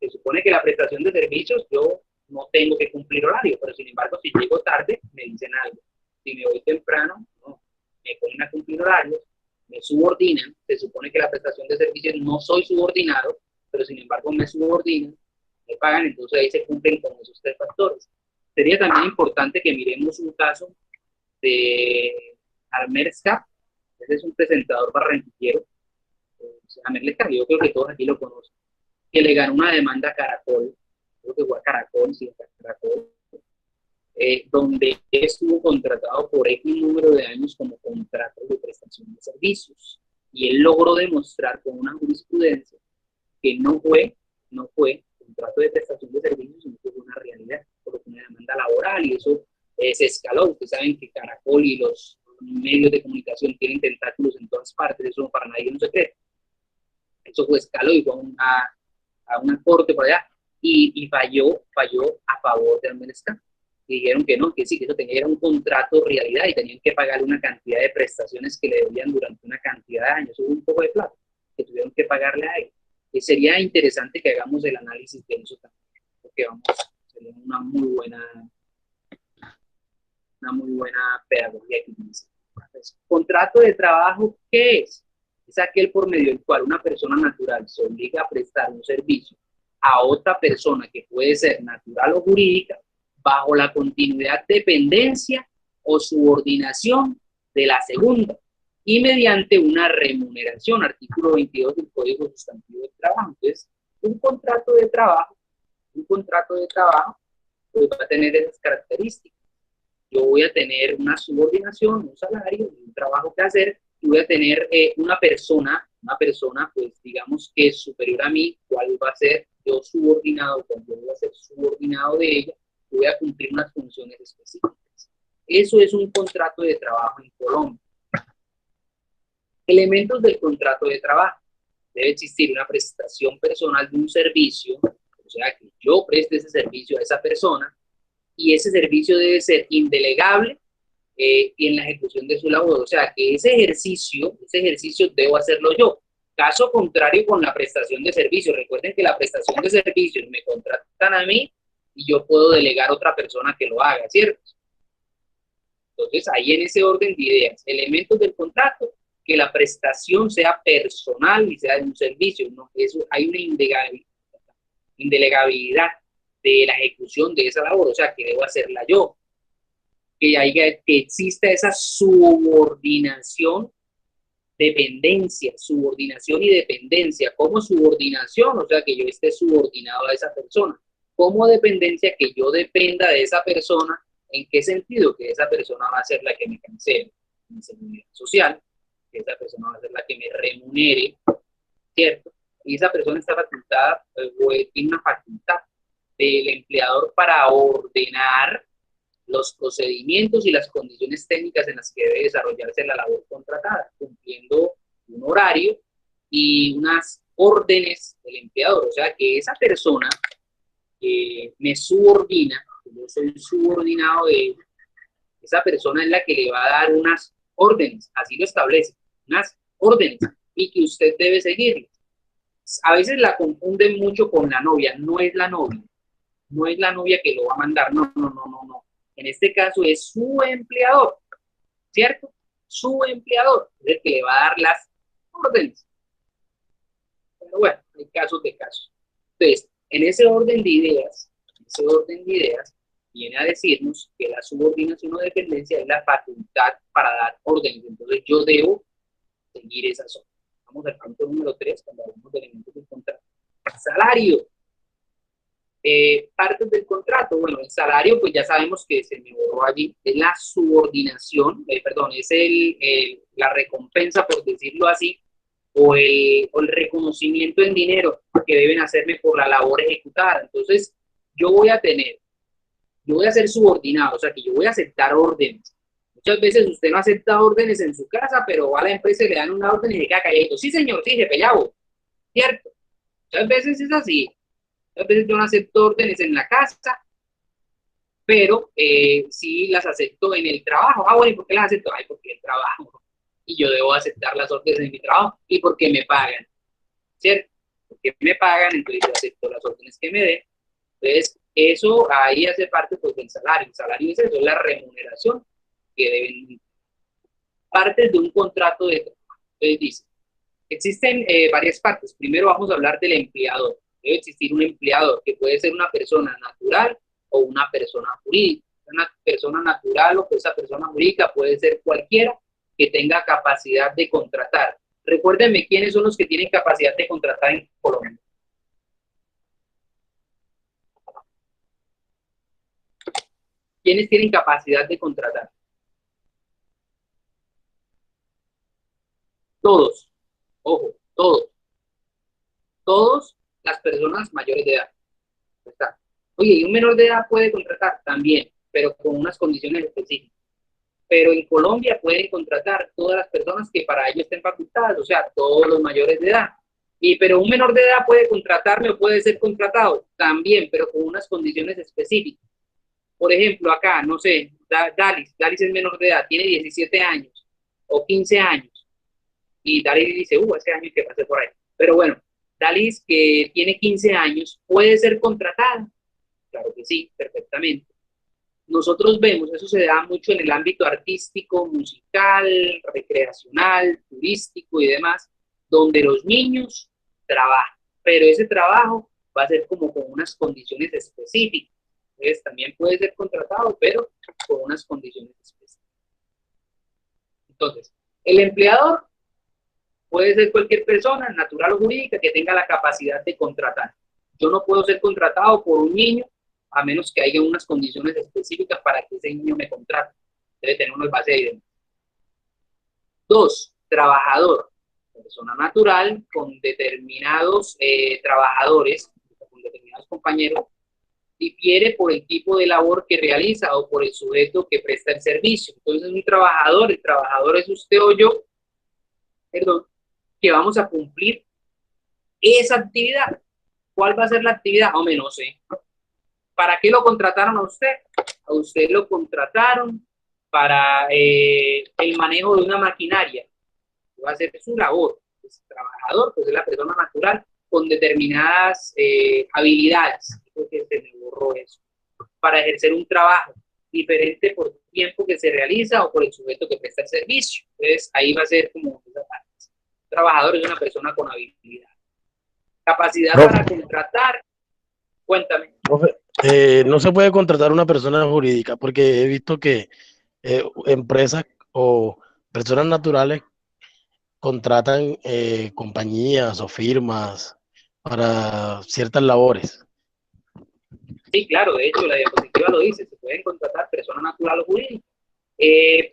Se supone que la prestación de servicios yo no tengo que cumplir horario, pero sin embargo si llego tarde me dicen algo. Si me voy temprano, no, me ponen a cumplir horarios, me subordinan. Se supone que la prestación de servicios no soy subordinado, pero sin embargo me subordinan, me pagan, entonces ahí se cumplen con esos 3 factores. Sería también importante que miremos un caso de Amerska. Ese es un presentador barranquillero, Amerska, yo creo que todos aquí lo conocen, que le ganó una demanda a Caracol, creo que fue a Caracol, sí, a Caracol, donde estuvo contratado por X número de años como contrato de prestación de servicios, y él logró demostrar con una jurisprudencia que no fue contrato de prestación de servicios, sino que fue una realidad, por una demanda laboral, y eso se escaló. Ustedes saben que Caracol y los medios de comunicación tienen tentáculos en todas partes, eso para nadie es un secreto. Eso fue escaló y fue a una corte por allá, y falló a favor de Almeresca. Y dijeron que no, que sí, que eso era un contrato realidad y tenían que pagar una cantidad de prestaciones que le debían durante una cantidad de años. Eso fue un poco de plata que tuvieron que pagarle a él. Y sería interesante que hagamos el análisis de eso también, porque sería una muy buena pedagogía que utiliza. Entonces, contrato de trabajo, ¿qué es? Es aquel por medio del cual una persona natural se obliga a prestar un servicio a otra persona que puede ser natural o jurídica bajo la continuidad, dependencia o subordinación de la segunda y mediante una remuneración, artículo 22 del Código Sustantivo del Trabajo. Entonces, un contrato de trabajo pues va a tener esas características. Yo voy a tener una subordinación, un salario, un trabajo que hacer, y voy a tener una persona, pues digamos que es superior a mí, cuál va a ser yo subordinado, cuando yo voy a ser subordinado de ella, voy a cumplir unas funciones específicas. Eso es un contrato de trabajo en Colombia. Elementos del contrato de trabajo. Debe existir una prestación personal de un servicio, o sea, que yo preste ese servicio a esa persona, y ese servicio debe ser indelegable en la ejecución de su labor. O sea, que ese ejercicio debo hacerlo yo. Caso contrario con la prestación de servicios. Recuerden que la prestación de servicios me contratan a mí y yo puedo delegar a otra persona que lo haga, ¿cierto? Entonces, ahí en ese orden de ideas, elementos del contrato, que la prestación sea personal y sea de un servicio, ¿no? Eso, hay una indelegabilidad de la ejecución de esa labor, o sea, que debo hacerla yo. Que exista esa subordinación y dependencia. ¿Cómo subordinación? O sea, que yo esté subordinado a esa persona. ¿Cómo dependencia? Que yo dependa de esa persona. ¿En qué sentido? Que esa persona va a ser la que me cancele mi seguridad social, que esa persona va a ser la que me remunere, ¿cierto? Y esa persona está facultada, tiene una facultad del empleador para ordenar los procedimientos y las condiciones técnicas en las que debe desarrollarse la labor contratada, cumpliendo un horario y unas órdenes del empleador. O sea, que esa persona que me subordina, que yo soy subordinado de él, esa persona es la que le va a dar unas órdenes, así lo establece, unas órdenes, y que usted debe seguirlas. A veces la confunden mucho con la novia, no es la novia, no es la novia que lo va a mandar, no, no, no, no, no. En este caso es su empleador, ¿cierto? Su empleador es el que le va a dar las órdenes. Pero bueno, hay casos de casos. Entonces, en ese orden de ideas, viene a decirnos que la subordinación o dependencia es la facultad para dar órdenes. Entonces, yo debo seguir esas órdenes. Vamos al punto número 3, cuando hablamos de elementos del contrato. Salario. Partes del contrato. Bueno, el salario, pues ya sabemos que se me borró allí. Es la subordinación, perdón, es la recompensa, por decirlo así, o el reconocimiento en dinero que deben hacerme por la labor ejecutada. Entonces, yo voy a ser subordinado, o sea, que yo voy a aceptar órdenes. Muchas veces usted no acepta órdenes en su casa, pero va a la empresa y le dan una orden y se queda calladito. Sí, señor, sí, jefe, ya voy. ¿Cierto? Muchas veces es así. Muchas veces yo no acepto órdenes en la casa, pero sí las acepto en el trabajo. Ah, bueno, ¿y por qué las acepto? Ay, porque el trabajo. Y yo debo aceptar las órdenes en mi trabajo y porque me pagan. ¿Cierto? Porque me pagan, entonces yo acepto las órdenes que me den. Entonces, eso ahí hace parte pues del salario. El salario es eso, es la remuneración que deben partes de un contrato de trabajo. Entonces dice, existen varias partes. Primero vamos a hablar del empleador. Debe existir un empleador que puede ser una persona natural o una persona jurídica. Una persona natural o esa persona jurídica puede ser cualquiera que tenga capacidad de contratar. Recuérdenme quiénes son los que tienen capacidad de contratar en Colombia. ¿Quiénes tienen capacidad de contratar? Todos, ojo, todos las personas mayores de edad. Está. Oye, ¿y un menor de edad puede contratar? También, pero con unas condiciones específicas. Pero en Colombia pueden contratar todas las personas que para ello estén facultadas, o sea, todos los mayores de edad. Pero un menor de edad puede contratarme o puede ser contratado, también, pero con unas condiciones específicas. Por ejemplo, acá, no sé, Dalis es menor de edad, tiene 17 años o 15 años. Y Dalis dice, ese año que pasé por ahí. Pero bueno, Dalis que tiene 15 años, ¿puede ser contratada? Claro que sí, perfectamente. Nosotros vemos, eso se da mucho en el ámbito artístico, musical, recreacional, turístico y demás, donde los niños trabajan, pero ese trabajo va a ser como con unas condiciones específicas. Entonces, también puede ser contratado, pero con unas condiciones específicas. Entonces, el empleador puede ser cualquier persona, natural o jurídica, que tenga la capacidad de contratar. Yo no puedo ser contratado por un niño a menos que haya unas condiciones específicas para que ese niño me contrate. Debe tener una base de identidad. 2, trabajador. Persona natural con determinados trabajadores, con determinados compañeros, difiere por el tipo de labor que realiza o por el sujeto que presta el servicio. Entonces, un trabajador, el trabajador es usted o yo, perdón, que vamos a cumplir esa actividad. ¿Cuál va a ser la actividad? Hombre, no sé. ¿Para qué lo contrataron a usted? A usted lo contrataron para el manejo de una maquinaria. Va a ser su labor. El trabajador, pues es la persona natural con determinadas habilidades. Creo que se me borró eso. Para ejercer un trabajo diferente por el tiempo que se realiza o por el sujeto que presta el servicio. Entonces, ahí va a ser como esa parte. Trabajador es una persona con habilidad. Capacidad para contratar. Cuéntame. Profe, no se puede contratar una persona jurídica porque he visto que empresas o personas naturales contratan compañías o firmas para ciertas labores. Sí, claro, de hecho la diapositiva lo dice, se pueden contratar persona natural o jurídica.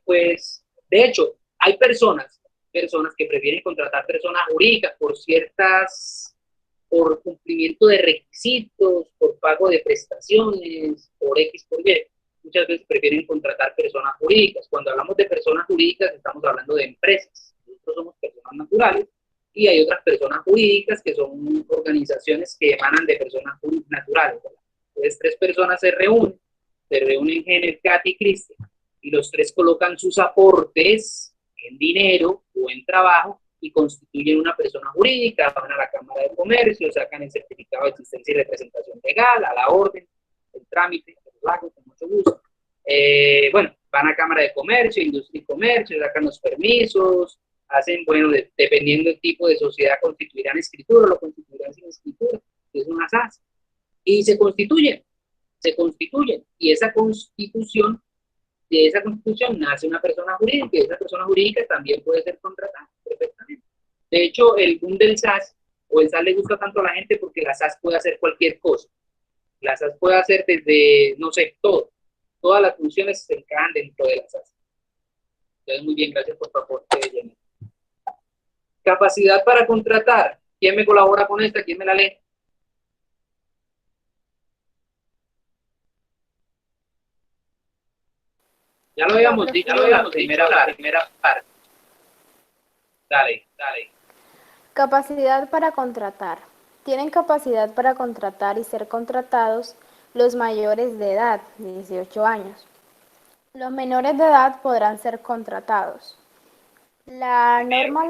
Pues, de hecho, hay personas que prefieren contratar personas jurídicas por cumplimiento de requisitos, por pago de prestaciones, por X, por Y. Muchas veces prefieren contratar personas jurídicas. Cuando hablamos de personas jurídicas, estamos hablando de empresas. Nosotros somos personas naturales y hay otras personas jurídicas que son organizaciones que emanan de personas naturales, ¿verdad? Entonces, 3 personas se reúnen Jenner, Katy y Cristian, y los 3 colocan sus aportes en dinero o en trabajo y constituyen una persona jurídica, van a la Cámara de Comercio, sacan el certificado de existencia y representación legal, a la orden, el trámite, el hago con mucho gusto. Bueno, van a Cámara de Comercio, Industria y Comercio, sacan los permisos, hacen, bueno, dependiendo del tipo de sociedad, constituirán escritura, lo constituirán sin escritura, es una SAS, y se constituyen, y esa constitución, de esa constitución nace una persona jurídica, y esa persona jurídica también puede ser contratada perfectamente. De hecho, el boom del SAS, o el SAS le gusta tanto a la gente porque la SAS puede hacer cualquier cosa. La SAS puede hacer desde, no sé, todo. Todas las funciones se encajan dentro de la SAS. Entonces, muy bien, gracias por tu aporte, Jenny. Capacidad para contratar. ¿Quién me colabora con esta? ¿Quién me la lee? Ya lo habíamos dicho, primera parte. Dale. Capacidad para contratar. Tienen capacidad para contratar y ser contratados los mayores de edad, 18 años. Los menores de edad podrán ser contratados. La norma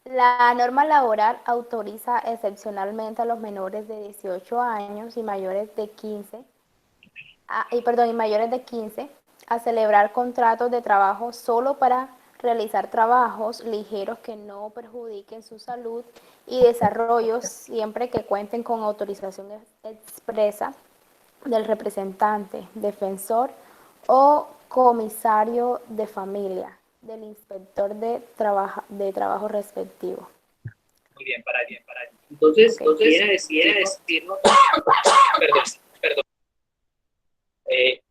la norma laboral autoriza excepcionalmente a los menores de 18 años y mayores de 15 a celebrar contratos de trabajo solo para realizar trabajos ligeros que no perjudiquen su salud y desarrollo, siempre que cuenten con autorización expresa del representante, defensor o comisario de familia del inspector de trabajo respectivo. Muy bien, para allá. Entonces, viene a decirnos,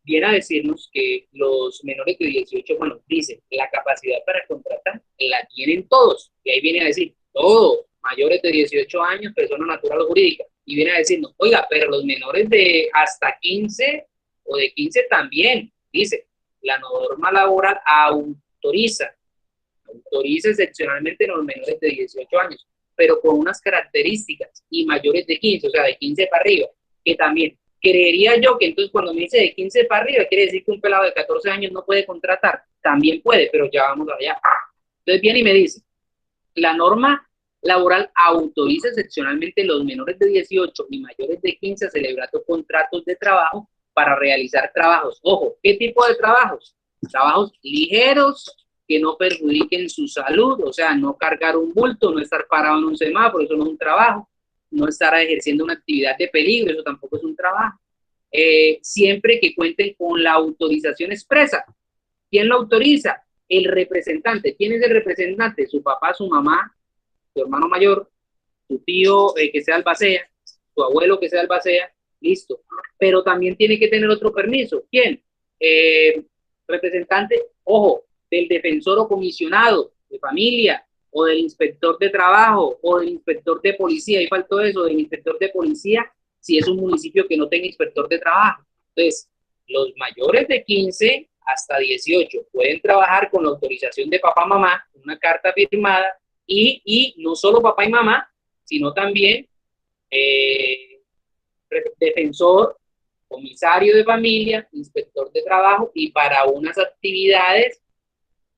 viene a decirnos que los menores de 18, bueno, dice, la capacidad para contratar la tienen todos, y ahí viene a decir, todos, mayores de 18 años, persona natural o jurídica, y viene a decirnos, oiga, pero los menores de hasta 15 o de 15 también, dice, la norma laboral autoriza excepcionalmente los menores de 18 años, pero con unas características, y mayores de 15, o sea, de 15 para arriba, que también, creería yo que entonces cuando me dice de 15 para arriba, quiere decir que un pelado de 14 años no puede contratar, también puede, pero ya vamos allá. Entonces viene y me dice, la norma laboral autoriza excepcionalmente los menores de 18 y mayores de 15 a celebrar contratos de trabajo para realizar trabajos. Ojo, ¿qué tipo de trabajos? Trabajos ligeros que no perjudiquen su salud, o sea, no cargar un bulto, no estar parado en un semáforo, eso no es un trabajo, no estar ejerciendo una actividad de peligro, eso tampoco es un trabajo. Siempre que cuenten con la autorización expresa. ¿Quién lo autoriza? El representante. ¿Quién es el representante? Su papá, su mamá, su hermano mayor, su tío que sea albacea, su abuelo que sea albacea, listo. Pero también tiene que tener otro permiso. ¿Quién? Representante, ojo, del defensor o comisionado de familia, o del inspector de trabajo, o del inspector de policía, ahí faltó eso, del inspector de policía, si es un municipio que no tenga inspector de trabajo. Entonces, los mayores de 15 hasta 18 pueden trabajar con la autorización de papá, mamá, una carta firmada, y no solo papá y mamá, sino también defensor, comisario de familia, inspector de trabajo, y para unas actividades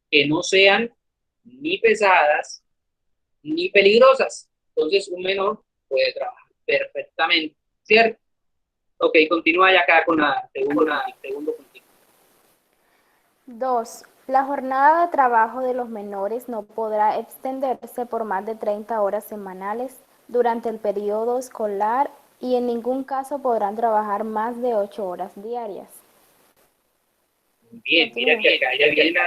que no sean ni pesadas ni peligrosas. Entonces, un menor puede trabajar perfectamente, ¿cierto? Ok, continúa ya acá con la segundo punto. 2. La jornada de trabajo de los menores no podrá extenderse por más de 30 horas semanales durante el periodo escolar y en ningún caso podrán trabajar más de 8 horas diarias. Bien, mira que acá ya vienen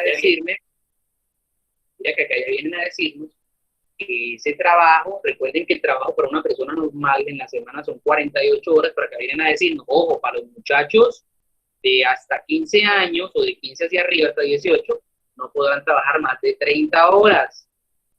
a decirnos que ese trabajo, recuerden que el trabajo para una persona normal en la semana son 48 horas, pero acá vienen a decirnos, ojo, para los muchachos de hasta 15 años o de 15 hacia arriba hasta 18, no podrán trabajar más de 30 horas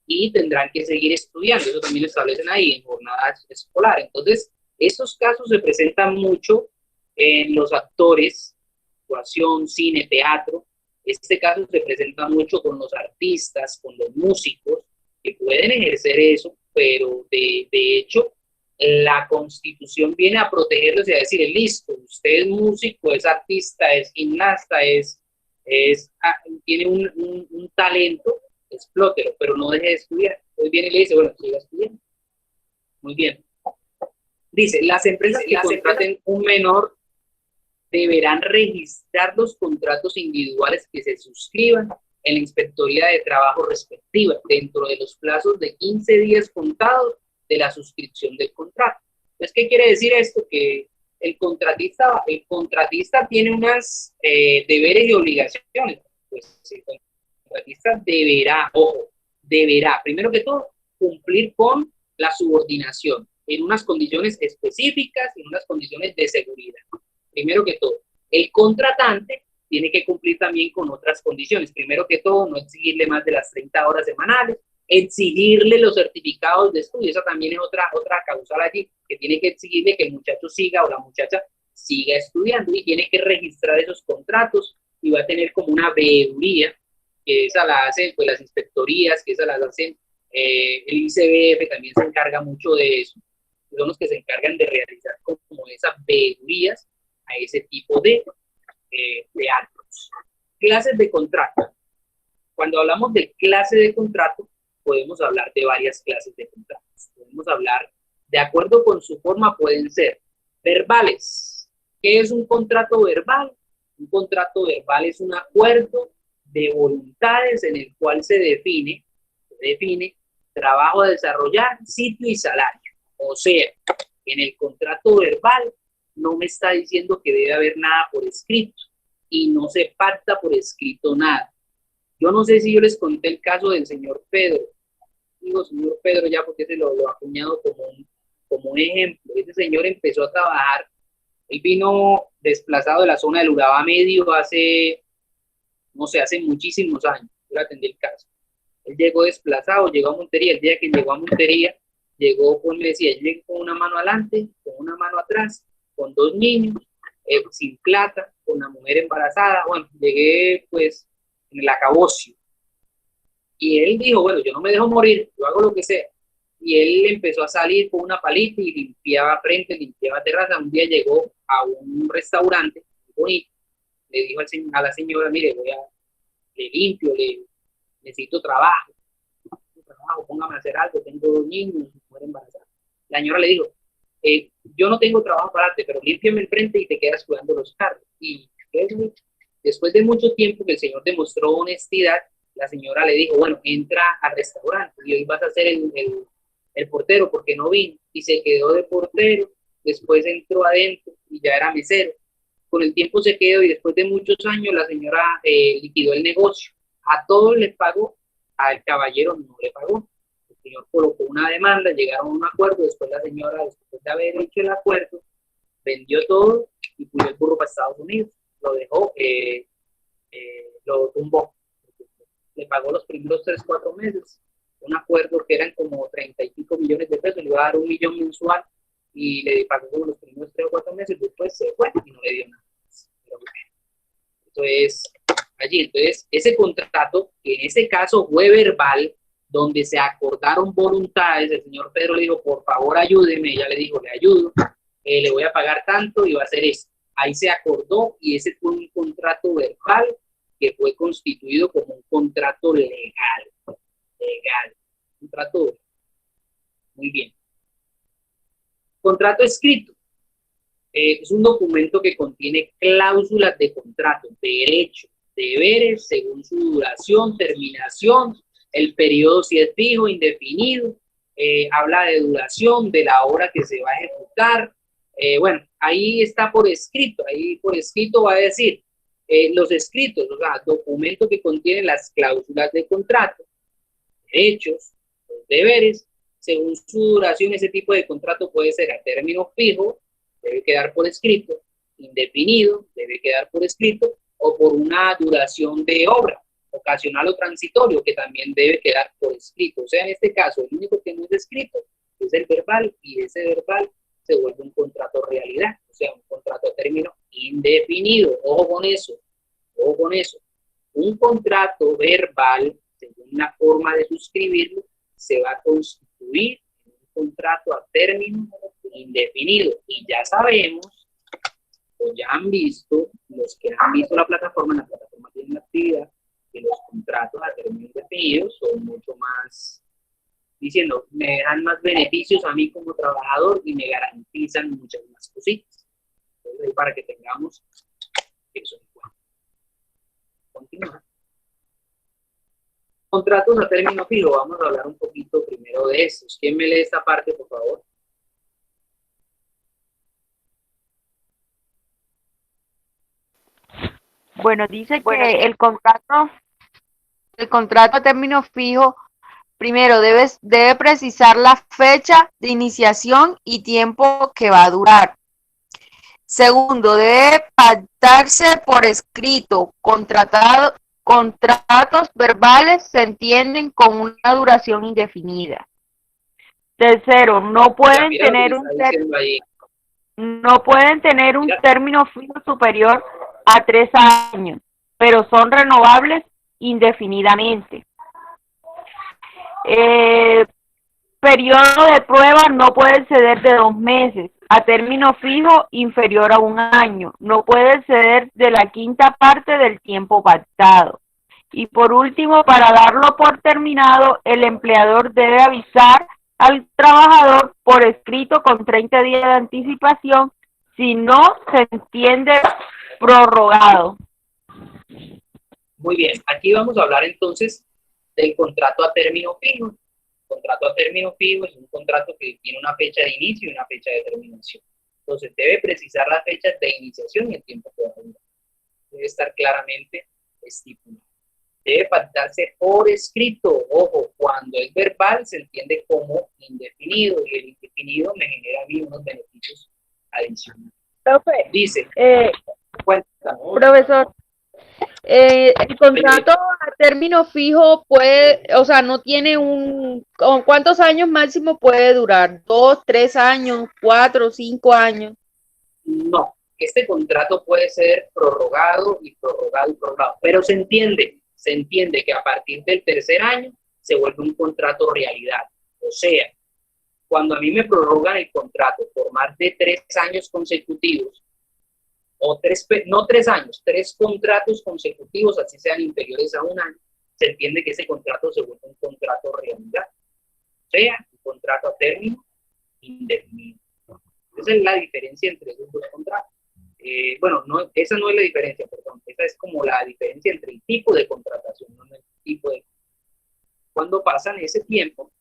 y tendrán que seguir estudiando. Eso también lo establecen ahí en jornada escolar. Entonces, esos casos se presentan mucho en los actores, actuación, cine, teatro. Este caso se presenta mucho con los artistas, con los músicos, que pueden ejercer eso, pero de hecho la Constitución viene a protegerlos y a decir, listo, usted es músico, es artista, es gimnasta, es tiene un talento, explótelo, pero no deje de estudiar. Entonces viene y le dice, bueno, siga estudiando. Muy bien. Dice, las empresas que contraten un menor deberán registrar los contratos individuales que se suscriban en la inspectoría de trabajo respectiva dentro de los plazos de 15 días contados de la suscripción del contrato. Entonces, ¿qué quiere decir esto? Que el contratista tiene unas deberes y obligaciones. Pues el contratista deberá, primero que todo, cumplir con la subordinación en unas condiciones específicas y en unas condiciones de seguridad. Primero que todo, el contratante tiene que cumplir también con otras condiciones. Primero que todo, no exigirle más de las 30 horas semanales, exigirle los certificados de estudio. Esa también es otra causal allí, que tiene que exigirle que el muchacho siga o la muchacha siga estudiando y tiene que registrar esos contratos y va a tener como una veeduría, que esa la hacen pues las inspectorías, que esa las hacen el ICBF, también se encarga mucho de eso. Son los que se encargan de realizar como esas veedurías a ese tipo de actos. Clases de contrato. Cuando hablamos de clase de contrato, podemos hablar de varias clases de contratos. Podemos hablar, de acuerdo con su forma, pueden ser verbales. ¿Qué es un contrato verbal? Un contrato verbal es un acuerdo de voluntades en el cual se define trabajo a desarrollar, sitio y salario. O sea, en el contrato verbal no me está diciendo que debe haber nada por escrito y no se pacta por escrito nada. Yo no sé si yo les conté el caso del señor Pedro. Digo señor Pedro ya porque se lo acuñado como un ejemplo. Ese señor empezó a trabajar, él vino desplazado de la zona del Urabá Medio hace muchísimos años. Yo atendí el caso. Él llegó desplazado, llegó a Montería. El día que llegó a Montería, llegó, pues me decía, llegué con una mano adelante, con una mano atrás, con 2 niños, sin plata, con una mujer embarazada. Bueno, llegué pues en el acabosio. Y él dijo, bueno, yo no me dejo morir, yo hago lo que sea. Y él empezó a salir con una palita y limpiaba frente, limpiaba terraza. Un día llegó a un restaurante muy bonito, le dijo a la señora, mire, le limpio, necesito trabajo, póngame a hacer algo, tengo 2 niños, mujer embarazada. La señora le dijo, yo no tengo trabajo para darte, pero límpiame el frente y te quedas cuidando los carros. Y después de mucho tiempo que el señor demostró honestidad, la señora le dijo, bueno, entra al restaurante y hoy vas a ser el portero porque no vino. Y se quedó de portero, después entró adentro y ya era mesero. Con el tiempo se quedó y después de muchos años la señora liquidó el negocio. A todos les pagó, al caballero no le pagó. El señor colocó una demanda, llegaron a un acuerdo, después la señora, después de haber hecho el acuerdo, vendió todo y puso el burro para Estados Unidos. Lo dejó, lo tumbó. Le pagó los primeros 3-4 meses. Un acuerdo que eran como 30 y pico millones de pesos, le iba a dar 1 millón mensual y le pagó como los primeros 3 o 4 meses, después se fue y no le dio nada. Pero bueno, eso es allí. Entonces, ese contrato, que en ese caso fue verbal, donde se acordaron voluntades, el señor Pedro le dijo, por favor ayúdeme, ella le dijo, le ayudo, le voy a pagar tanto y va a hacer esto. Ahí se acordó y ese fue un contrato verbal que fue constituido como un contrato legal, un contrato muy bien. Contrato escrito. Es un documento que contiene cláusulas de contrato, derechos, deberes, según su duración, terminación, el periodo si es fijo, indefinido, habla de duración, de la hora que se va a ejecutar. Bueno, ahí está por escrito, ahí por escrito va a decir los escritos, o sea, documentos que contienen las cláusulas de contrato, derechos, los deberes, según su duración. Ese tipo de contrato puede ser a término fijo, debe quedar por escrito, indefinido, debe quedar por escrito, o por una duración de obra, ocasional o transitorio, que también debe quedar por escrito. O sea, en este caso, el único que no es escrito es el verbal, y ese verbal se vuelve un contrato realidad, o sea, un contrato a término indefinido. Ojo con eso, ojo con eso. Un contrato verbal, según la forma de suscribirlo, se va a constituir en un contrato a término indefinido. Y ya sabemos, o ya han visto, los que han visto la plataforma tiene indefinidos son mucho más, diciendo, me dan más beneficios a mí como trabajador y me garantizan muchas más cositas. Entonces, ahí para que tengamos eso en cuenta. Continuar. Contratos a término fijo. Vamos a hablar un poquito primero de estos. ¿Quién me lee esta parte, por favor? Bueno, dice que el contrato a término fijo, primero debe precisar la fecha de iniciación y tiempo que va a durar. Segundo, debe pactarse por escrito. Contratos verbales se entienden con una duración indefinida. Tercero, no pueden tener un término fijo superior a 3 años, pero son renovables indefinidamente. Periodo de prueba no puede exceder de 2 meses. A término fijo inferior a 1 año. No puede exceder de la quinta parte del tiempo pactado. Y por último, para darlo por terminado, el empleador debe avisar al trabajador por escrito con 30 días de anticipación, si no se entiende prorrogado. Muy bien, aquí vamos a hablar entonces del contrato a término fijo. El contrato a término fijo es un contrato que tiene una fecha de inicio y una fecha de terminación. Entonces debe precisar las fechas de iniciación y el tiempo que va a durar. Debe estar claramente estipulado. Debe pactarse por escrito. Ojo, cuando es verbal se entiende como indefinido y el indefinido me genera a mí unos beneficios adicionales. Profe, Dice, cuéntame. profesor, el contrato a término fijo puede, o sea, no tiene ¿cuántos años máximo puede durar? ¿2, 3 años, 4, 5 años? No, este contrato puede ser prorrogado y prorrogado y prorrogado, pero se entiende que a partir del tercer año se vuelve un contrato realidad. O sea, cuando a mí me prorrogan el contrato por más de 3 años consecutivos, o 3 años, 3 contratos consecutivos, así sean inferiores a 1 año, se entiende que ese contrato se vuelve un contrato realidad. O sea, un contrato a término indefinido. Esa es la diferencia entre esos dos contratos. Bueno, no, esa no es la diferencia, perdón. Esa es como la diferencia entre el tipo de contratación, no el tipo de... Cuando pasan ese tiempo,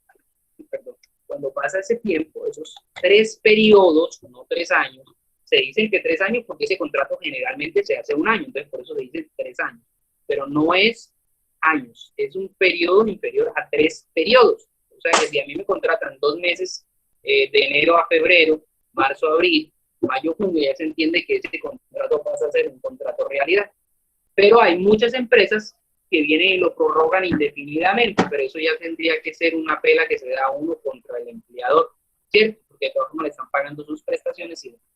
cuando pasa ese tiempo, esos 3 periodos, no 3 años, se dicen que 3 años porque ese contrato generalmente se hace 1 año, entonces por eso se dice 3 años, pero no es años, es un periodo inferior a 3 periodos. O sea que si a mí me contratan 2 meses, de enero a febrero, marzo a abril, mayo, junio, ya se entiende que ese contrato pasa a ser un contrato realidad. Pero hay muchas empresas que vienen y lo prorrogan indefinidamente, pero eso ya tendría que ser una pela que se da uno contra el empleador, ¿cierto? Porque de todas formas le están pagando sus prestaciones y demás.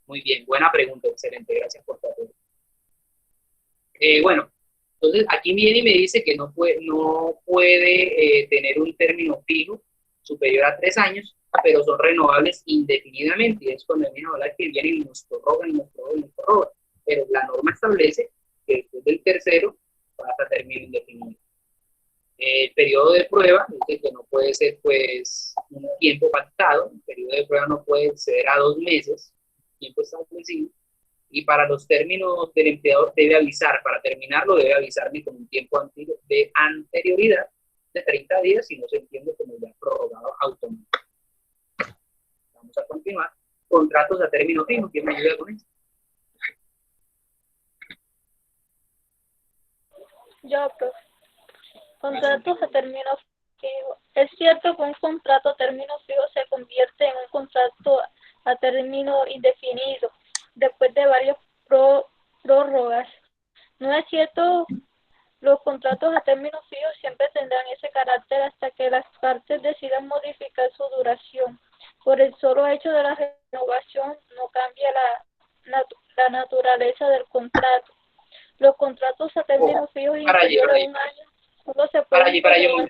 Muy bien, buena pregunta, excelente, gracias por tu atención. Bueno, entonces aquí viene y me dice que no puede tener un término fijo superior a 3 años, pero son renovables indefinidamente, y es cuando viene a hablar que vienen y nos prorrogan, pero la norma establece que después del tercero pasa a término indefinido. El periodo de prueba dice que no puede ser pues un tiempo pactado, el periodo de prueba no puede exceder a 2 meses, tiempo establecido, y para los términos del empleador debe avisar, para terminarlo debe avisarme con un tiempo de anterioridad de 30 días y no se entiende como ya prorrogado automático. Vamos a continuar. Contratos a término fijo, ¿quién me ayuda con eso? Yo, profe. Contratos a término fijo. Es cierto que un contrato a término fijo se convierte en un contrato a término indefinido después de varias prórrogas. No es cierto, los contratos a término fijo siempre tendrán ese carácter hasta que las partes decidan modificar su duración. Por el solo hecho de la renovación no cambia la naturaleza del contrato. Los contratos a término fijo inferiores a 1 año solo se pueden...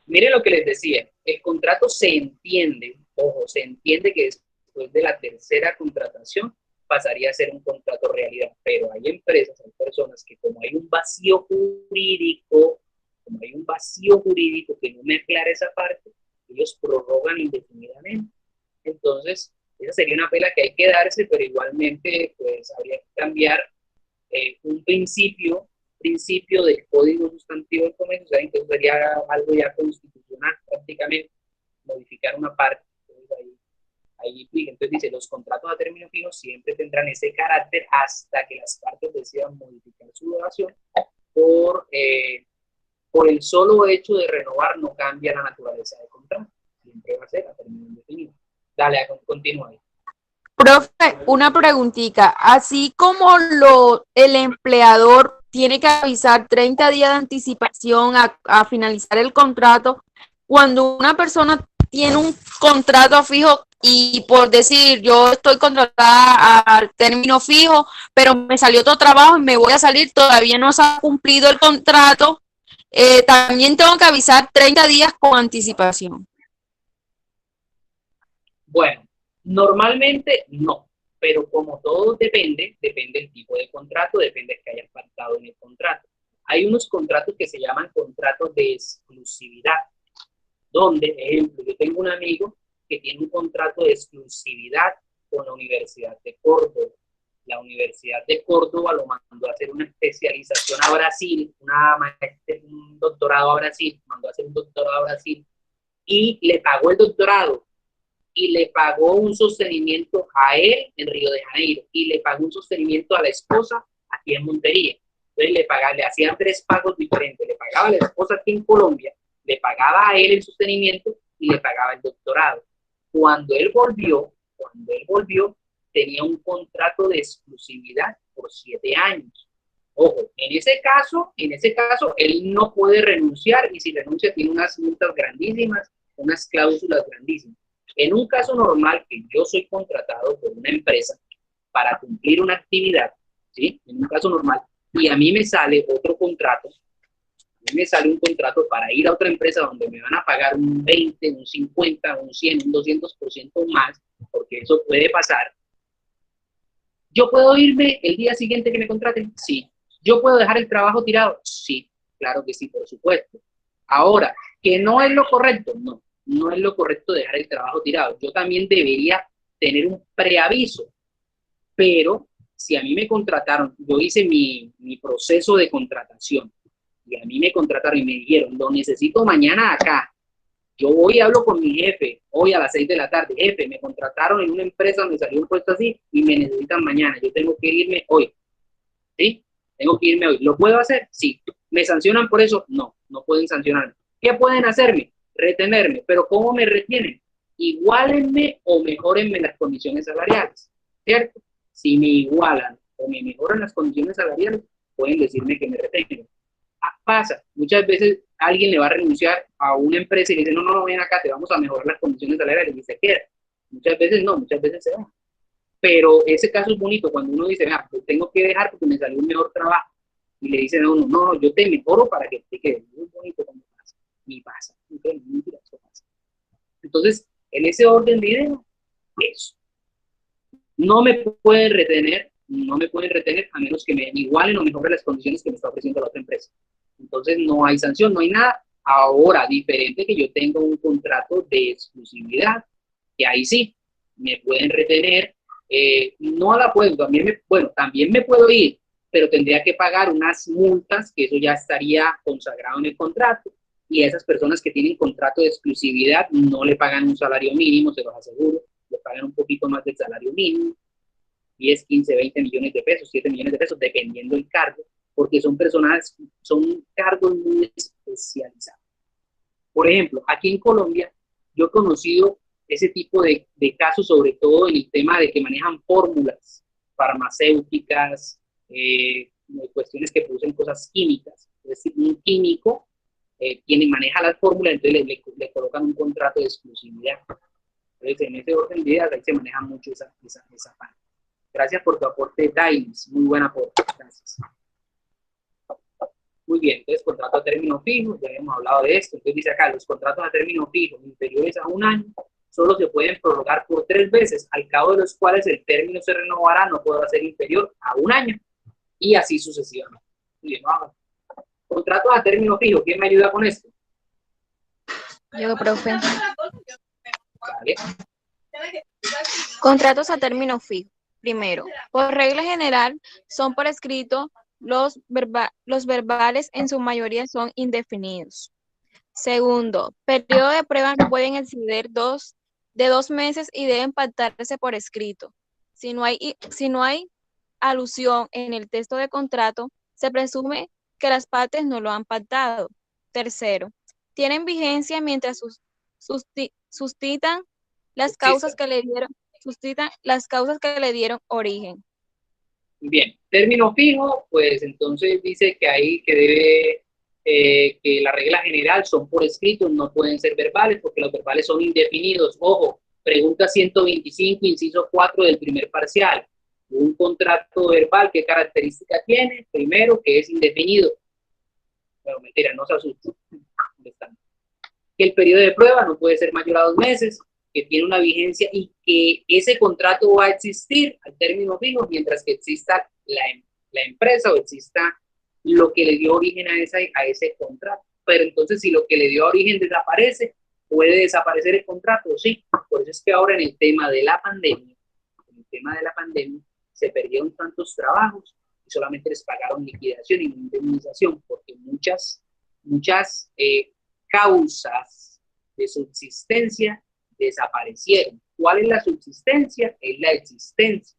Mire lo que les decía, el contrato se entiende, ojo, se entiende que después de la tercera contratación pasaría a ser un contrato realidad. Pero hay empresas, hay personas que como hay un vacío jurídico, que no me aclara esa parte, ellos prorrogan indefinidamente. Entonces, esa sería una pela que hay que darse, pero igualmente pues habría que cambiar un principio del Código Sustantivo del Comercio, ¿saben? Que sería algo ya constitucional prácticamente, modificar una parte. Entonces dice, los contratos a término fijo siempre tendrán ese carácter hasta que las partes decidan modificar su duración por el solo hecho de renovar no cambia la naturaleza del contrato, siempre va a ser a término indefinido. Dale, continúa ahí. Profe, una preguntita. Así como el empleador tiene que avisar 30 días de anticipación a finalizar el contrato, cuando una persona tiene un contrato fijo y por decir, yo estoy contratada al término fijo, pero me salió otro trabajo y me voy a salir, todavía no se ha cumplido el contrato, también tengo que avisar 30 días con anticipación. Bueno, normalmente no, pero como todo depende del tipo de contrato, depende de que hayas pactado en el contrato. Hay unos contratos que se llaman contratos de exclusividad, donde, ejemplo, yo tengo un amigo que tiene un contrato de exclusividad con la Universidad de Córdoba. La Universidad de Córdoba lo mandó a hacer una especialización a Brasil, un doctorado a Brasil, mandó a hacer un doctorado a Brasil y le pagó el doctorado y le pagó un sostenimiento a él en Río de Janeiro y le pagó un sostenimiento a la esposa aquí en Montería. Entonces le hacían 3 pagos diferentes, le pagaba a la esposa aquí en Colombia, le pagaba a él el sostenimiento y le pagaba el doctorado. Cuando él volvió, tenía un contrato de exclusividad por 7 años. Ojo, en ese caso, él no puede renunciar y si renuncia tiene unas multas grandísimas, unas cláusulas grandísimas. En un caso normal, que yo soy contratado por una empresa para cumplir una actividad, ¿sí? En un caso normal, y a mí me sale otro contrato, un contrato para ir a otra empresa donde me van a pagar un 20, un 50, un 100, un 200% más, porque eso puede pasar. ¿Yo puedo irme el día siguiente que me contraten? Sí. ¿Yo puedo dejar el trabajo tirado? Sí, claro que sí, por supuesto. Ahora, ¿que no es lo correcto? No, no es lo correcto dejar el trabajo tirado. Yo también debería tener un preaviso, pero si a mí me contrataron, yo hice mi proceso de contratación, y a mí me contrataron y me dijeron, lo necesito mañana acá. Yo voy y hablo con mi jefe, hoy a las 6 de la tarde, jefe, me contrataron en una empresa, me salió un puesto así y me necesitan mañana, yo tengo que irme hoy, ¿sí? Tengo que irme hoy. ¿Lo puedo hacer? Sí. ¿Me sancionan por eso? No, no pueden sancionarme. ¿Qué pueden hacerme? Retenerme. ¿Pero cómo me retienen? Iguálenme o mejórenme las condiciones salariales, ¿cierto? Si me igualan o me mejoran las condiciones salariales, pueden decirme que me retienen. Pasa, muchas veces alguien le va a renunciar a una empresa y le dice, no, ven acá, te vamos a mejorar las condiciones salariales y se queda. Muchas veces no, muchas veces se va. Pero ese caso es bonito cuando uno dice, pues tengo que dejar porque me salió un mejor trabajo. Y le dicen a uno, no, yo te mejoro para que te quedes. Muy bonito cuando pasa. Y pasa. Entonces, en ese orden de ideas, eso. No me pueden retener a menos que me igualen o mejoren las condiciones que me está ofreciendo la otra empresa. Entonces no hay sanción, no hay nada. Ahora, diferente que yo tenga un contrato de exclusividad, que ahí sí, me pueden retener, no la puedo, también me puedo ir, pero tendría que pagar unas multas, que eso ya estaría consagrado en el contrato, y a esas personas que tienen contrato de exclusividad no le pagan un salario mínimo, se los aseguro, le pagan un poquito más del salario mínimo, 10, 15, 20 millones de pesos, 7 millones de pesos, dependiendo del cargo, porque son cargos muy especializados. Por ejemplo, aquí en Colombia, yo he conocido ese tipo de casos, sobre todo en el tema de que manejan fórmulas farmacéuticas, cuestiones que producen cosas químicas. Es decir, un químico maneja las fórmulas, entonces le colocan un contrato de exclusividad. Entonces, en ese orden de ideas, ahí se maneja mucho esa parte. Gracias por tu aporte, Dainis. Muy buen aporte. Gracias. Muy bien, entonces contrato a término fijo, ya hemos hablado de esto. Entonces dice acá, los contratos a término fijo inferiores a un año solo se pueden prorrogar por 3 veces, al cabo de los cuales el término se renovará, no podrá ser inferior a 1 año, y así sucesivamente. Bien, vamos. Contratos a término fijo, ¿quién me ayuda con esto? Yo, profe. Vale. Contratos a término fijo. Primero, por regla general, son por escrito, los verbales en su mayoría son indefinidos. Segundo, periodo de prueba no pueden exceder de 2 meses y deben pactarse por escrito. Si no hay alusión en el texto de contrato, se presume que las partes no lo han pactado. Tercero, tienen vigencia mientras suscitan las causas que le dieron origen. Bien, término fijo, pues entonces dice que ahí que debe, que la regla general son por escrito, no pueden ser verbales, porque los verbales son indefinidos. Ojo, pregunta 125, inciso 4 del primer parcial. Un contrato verbal, ¿qué característica tiene? Primero, que es indefinido. Bueno, mentira, no se asusten. Que el periodo de prueba no puede ser mayor a 2 meses, que tiene una vigencia y que ese contrato va a existir al término fijo mientras que exista la empresa o exista lo que le dio origen a ese contrato. Pero entonces, si lo que le dio origen desaparece, ¿puede desaparecer el contrato? Sí. Por eso es que ahora en el tema de la pandemia, se perdieron tantos trabajos y solamente les pagaron liquidación y no indemnización, porque muchas causas de subsistencia desaparecieron. ¿Cuál es la subsistencia? Es la existencia,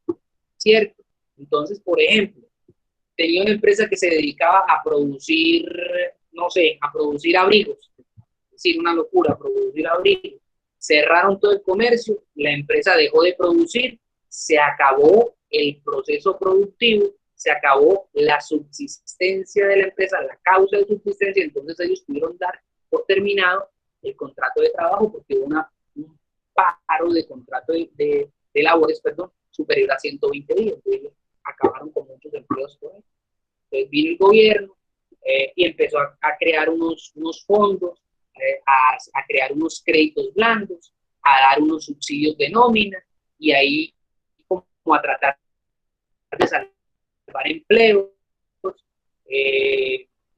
¿cierto? Entonces, por ejemplo, tenía una empresa que se dedicaba a producir, no sé, a producir abrigos, es decir, una locura, producir abrigos. Cerraron todo el comercio, la empresa dejó de producir, se acabó el proceso productivo, se acabó la subsistencia de la empresa, la causa de subsistencia, entonces ellos pudieron dar por terminado el contrato de trabajo porque hubo un paro de contrato de labores, superior a 120 días. Entonces acabaron con muchos empleos por ahí. Entonces vino el gobierno y empezó a crear unos fondos, a crear unos créditos blandos, a dar unos subsidios de nómina y ahí como a tratar de salvar empleos,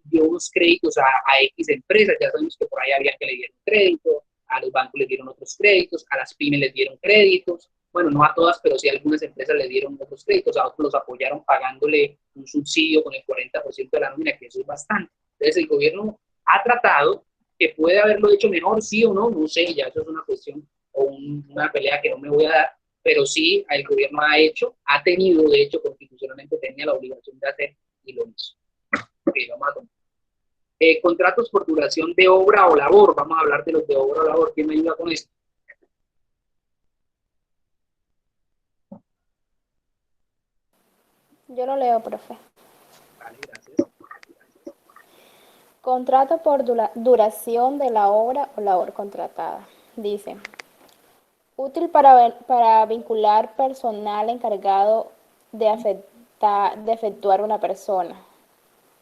dio unos créditos a X empresas, ya sabemos que por ahí había que le dieron crédito, a los bancos les dieron otros créditos, a las pymes les dieron créditos, bueno, no a todas, pero sí a algunas empresas les dieron otros créditos, a otros los apoyaron pagándole un subsidio con el 40% de la nómina, que eso es bastante. Entonces el gobierno ha tratado, que puede haberlo hecho mejor, sí o no, no sé, ya eso es una cuestión o una pelea que no me voy a dar, pero sí el gobierno ha tenido, de hecho, constitucionalmente tenía la obligación de hacer y lo hizo. Okay, vamos a tomar. Contratos por duración de obra o labor, vamos a hablar de los de obra o labor, ¿quién me ayuda con esto? Yo lo leo, profe. Vale, gracias. Contrato por duración de la obra o labor contratada. Dice, útil para vincular personal encargado de efectuar una persona.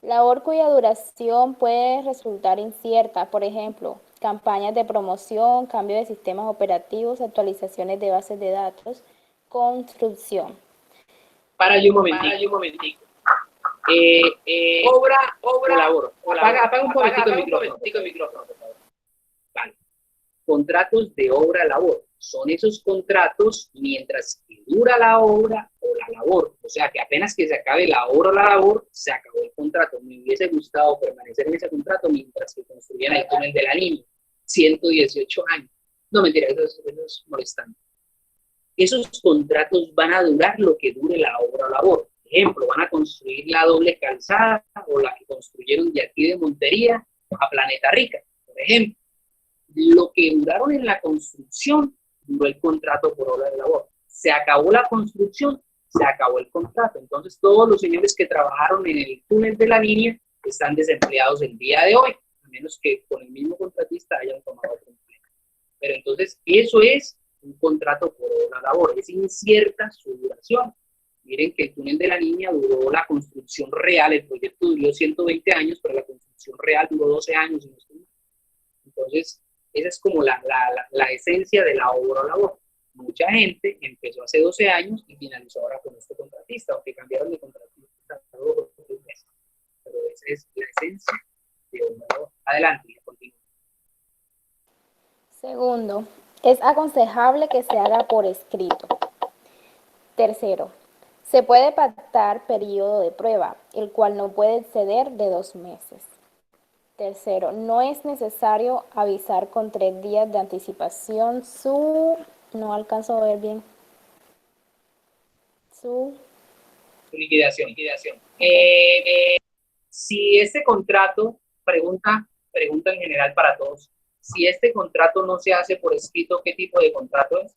Labor cuya duración puede resultar incierta, por ejemplo, campañas de promoción, cambio de sistemas operativos, actualizaciones de bases de datos, construcción. Para un momentico. Obra o labor. Apaga un poquitico el micrófono, por favor. Vale. Contratos de obra-labor. Son esos contratos mientras que dura la obra o la labor. O sea, que apenas que se acabe la obra o la labor, se acabó el contrato. Me hubiese gustado permanecer en ese contrato mientras que construían el túnel de la línea. 118 años. No, mentira, eso es molestante. Esos contratos van a durar lo que dure la obra o labor. Por ejemplo, van a construir la doble calzada o la que construyeron de aquí de Montería a Planeta Rica, por ejemplo. Lo que duraron en la construcción duró el contrato por obra de labor. Se acabó la construcción, se acabó el contrato. Entonces, todos los señores que trabajaron en el túnel de la línea están desempleados el día de hoy, a menos que con el mismo contratista hayan tomado otro empleo. Pero entonces, eso es un contrato por obra labor. Es incierta su duración. Miren que el túnel de la línea duró la construcción real, el proyecto duró 120 años, pero la construcción real duró 12 años. Entonces, Esa es como la esencia de la obra o labor. Mucha gente empezó hace 12 años y finalizó ahora con este contratista, aunque cambiaron de contratista todos los 3 meses. Pero esa es la esencia de obra o labor. Adelante, continúa. Segundo, es aconsejable que se haga por escrito. Tercero, se puede pactar periodo de prueba, el cual no puede exceder de 2 meses. Tercero, no es necesario avisar con 3 días de anticipación no alcanzo a ver bien, su liquidación. Si este contrato, pregunta en general para todos, si este contrato no se hace por escrito, ¿qué tipo de contrato es?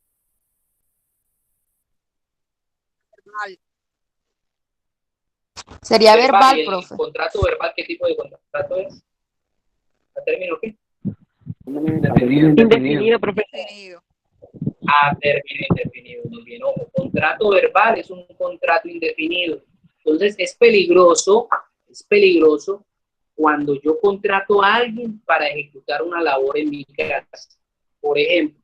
Sería verbal, profe. ¿Contrato verbal qué tipo de contrato es? ¿A término qué? Indefinido, profesor. A término indefinido, muy bien. Ojo, contrato verbal es un contrato indefinido. Entonces es peligroso cuando yo contrato a alguien para ejecutar una labor en mi casa. Por ejemplo,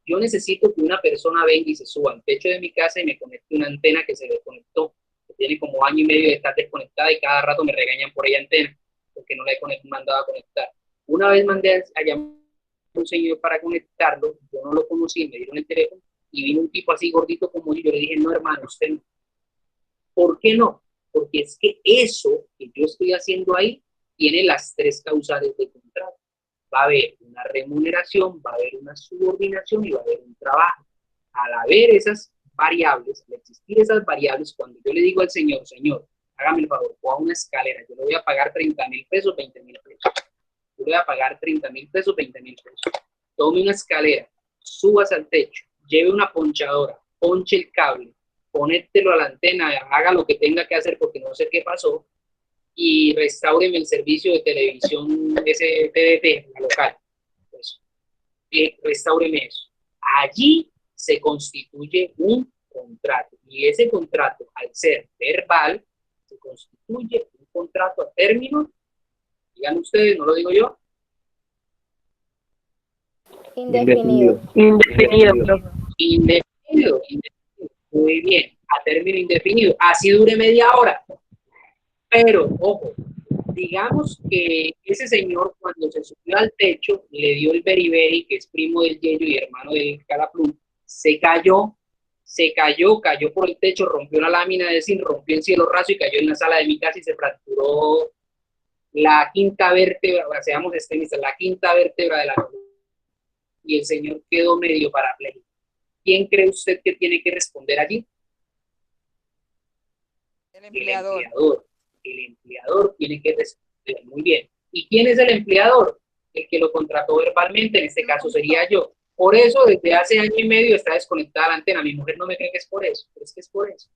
yo necesito que una persona venga y se suba al techo de mi casa y me conecte una antena que se desconectó, que tiene como 1 año y medio de estar desconectada y cada rato me regañan por ella antena, porque no la he mandado a conectar. Una vez mandé a llamar a un señor para conectarlo, yo no lo conocí, me dieron el teléfono y vino un tipo así gordito como yo le dije, no hermano, usted no. ¿Por qué no? Porque es que eso que yo estoy haciendo ahí tiene las 3 causales de contrato. Va a haber una remuneración, va a haber una subordinación y va a haber un trabajo. Al haber esas variables, al existir esas variables, cuando yo le digo al señor, hágame el favor, coja una escalera, yo le voy a pagar 30,000 pesos, 20,000 pesos. Yo le voy a pagar 30,000 pesos, 20,000 pesos. Tome una escalera, subas al techo, lleve una ponchadora, ponche el cable, conéctelo a la antena, haga lo que tenga que hacer porque no sé qué pasó, y restáureme el servicio de televisión STDT, la local. Pues, restáureme eso. Allí se constituye un contrato, y ese contrato, al ser verbal, se constituye un contrato a término. Digan ustedes, no lo digo yo. indefinido. Indefinido. Muy bien, a término indefinido. Así dure media hora. Pero, ojo, digamos que ese señor cuando se subió al techo, le dio el beriberi, que es primo del Yello y hermano del Calaplum, cayó por el techo, rompió la lámina de zinc, rompió el cielo raso y cayó en la sala de mi casa y se fracturó la quinta vértebra, seamos extremistas, la quinta vértebra de la columna. Y el señor quedó medio parapléjico. ¿Quién cree usted que tiene que responder allí? El empleador. El empleador tiene que responder. Muy bien. ¿Y quién es el empleador? El que lo contrató verbalmente, en este caso sería yo. Por eso, desde hace 1 año y medio está desconectada la antena. Mi mujer no me cree que es por eso, pero es que es por eso.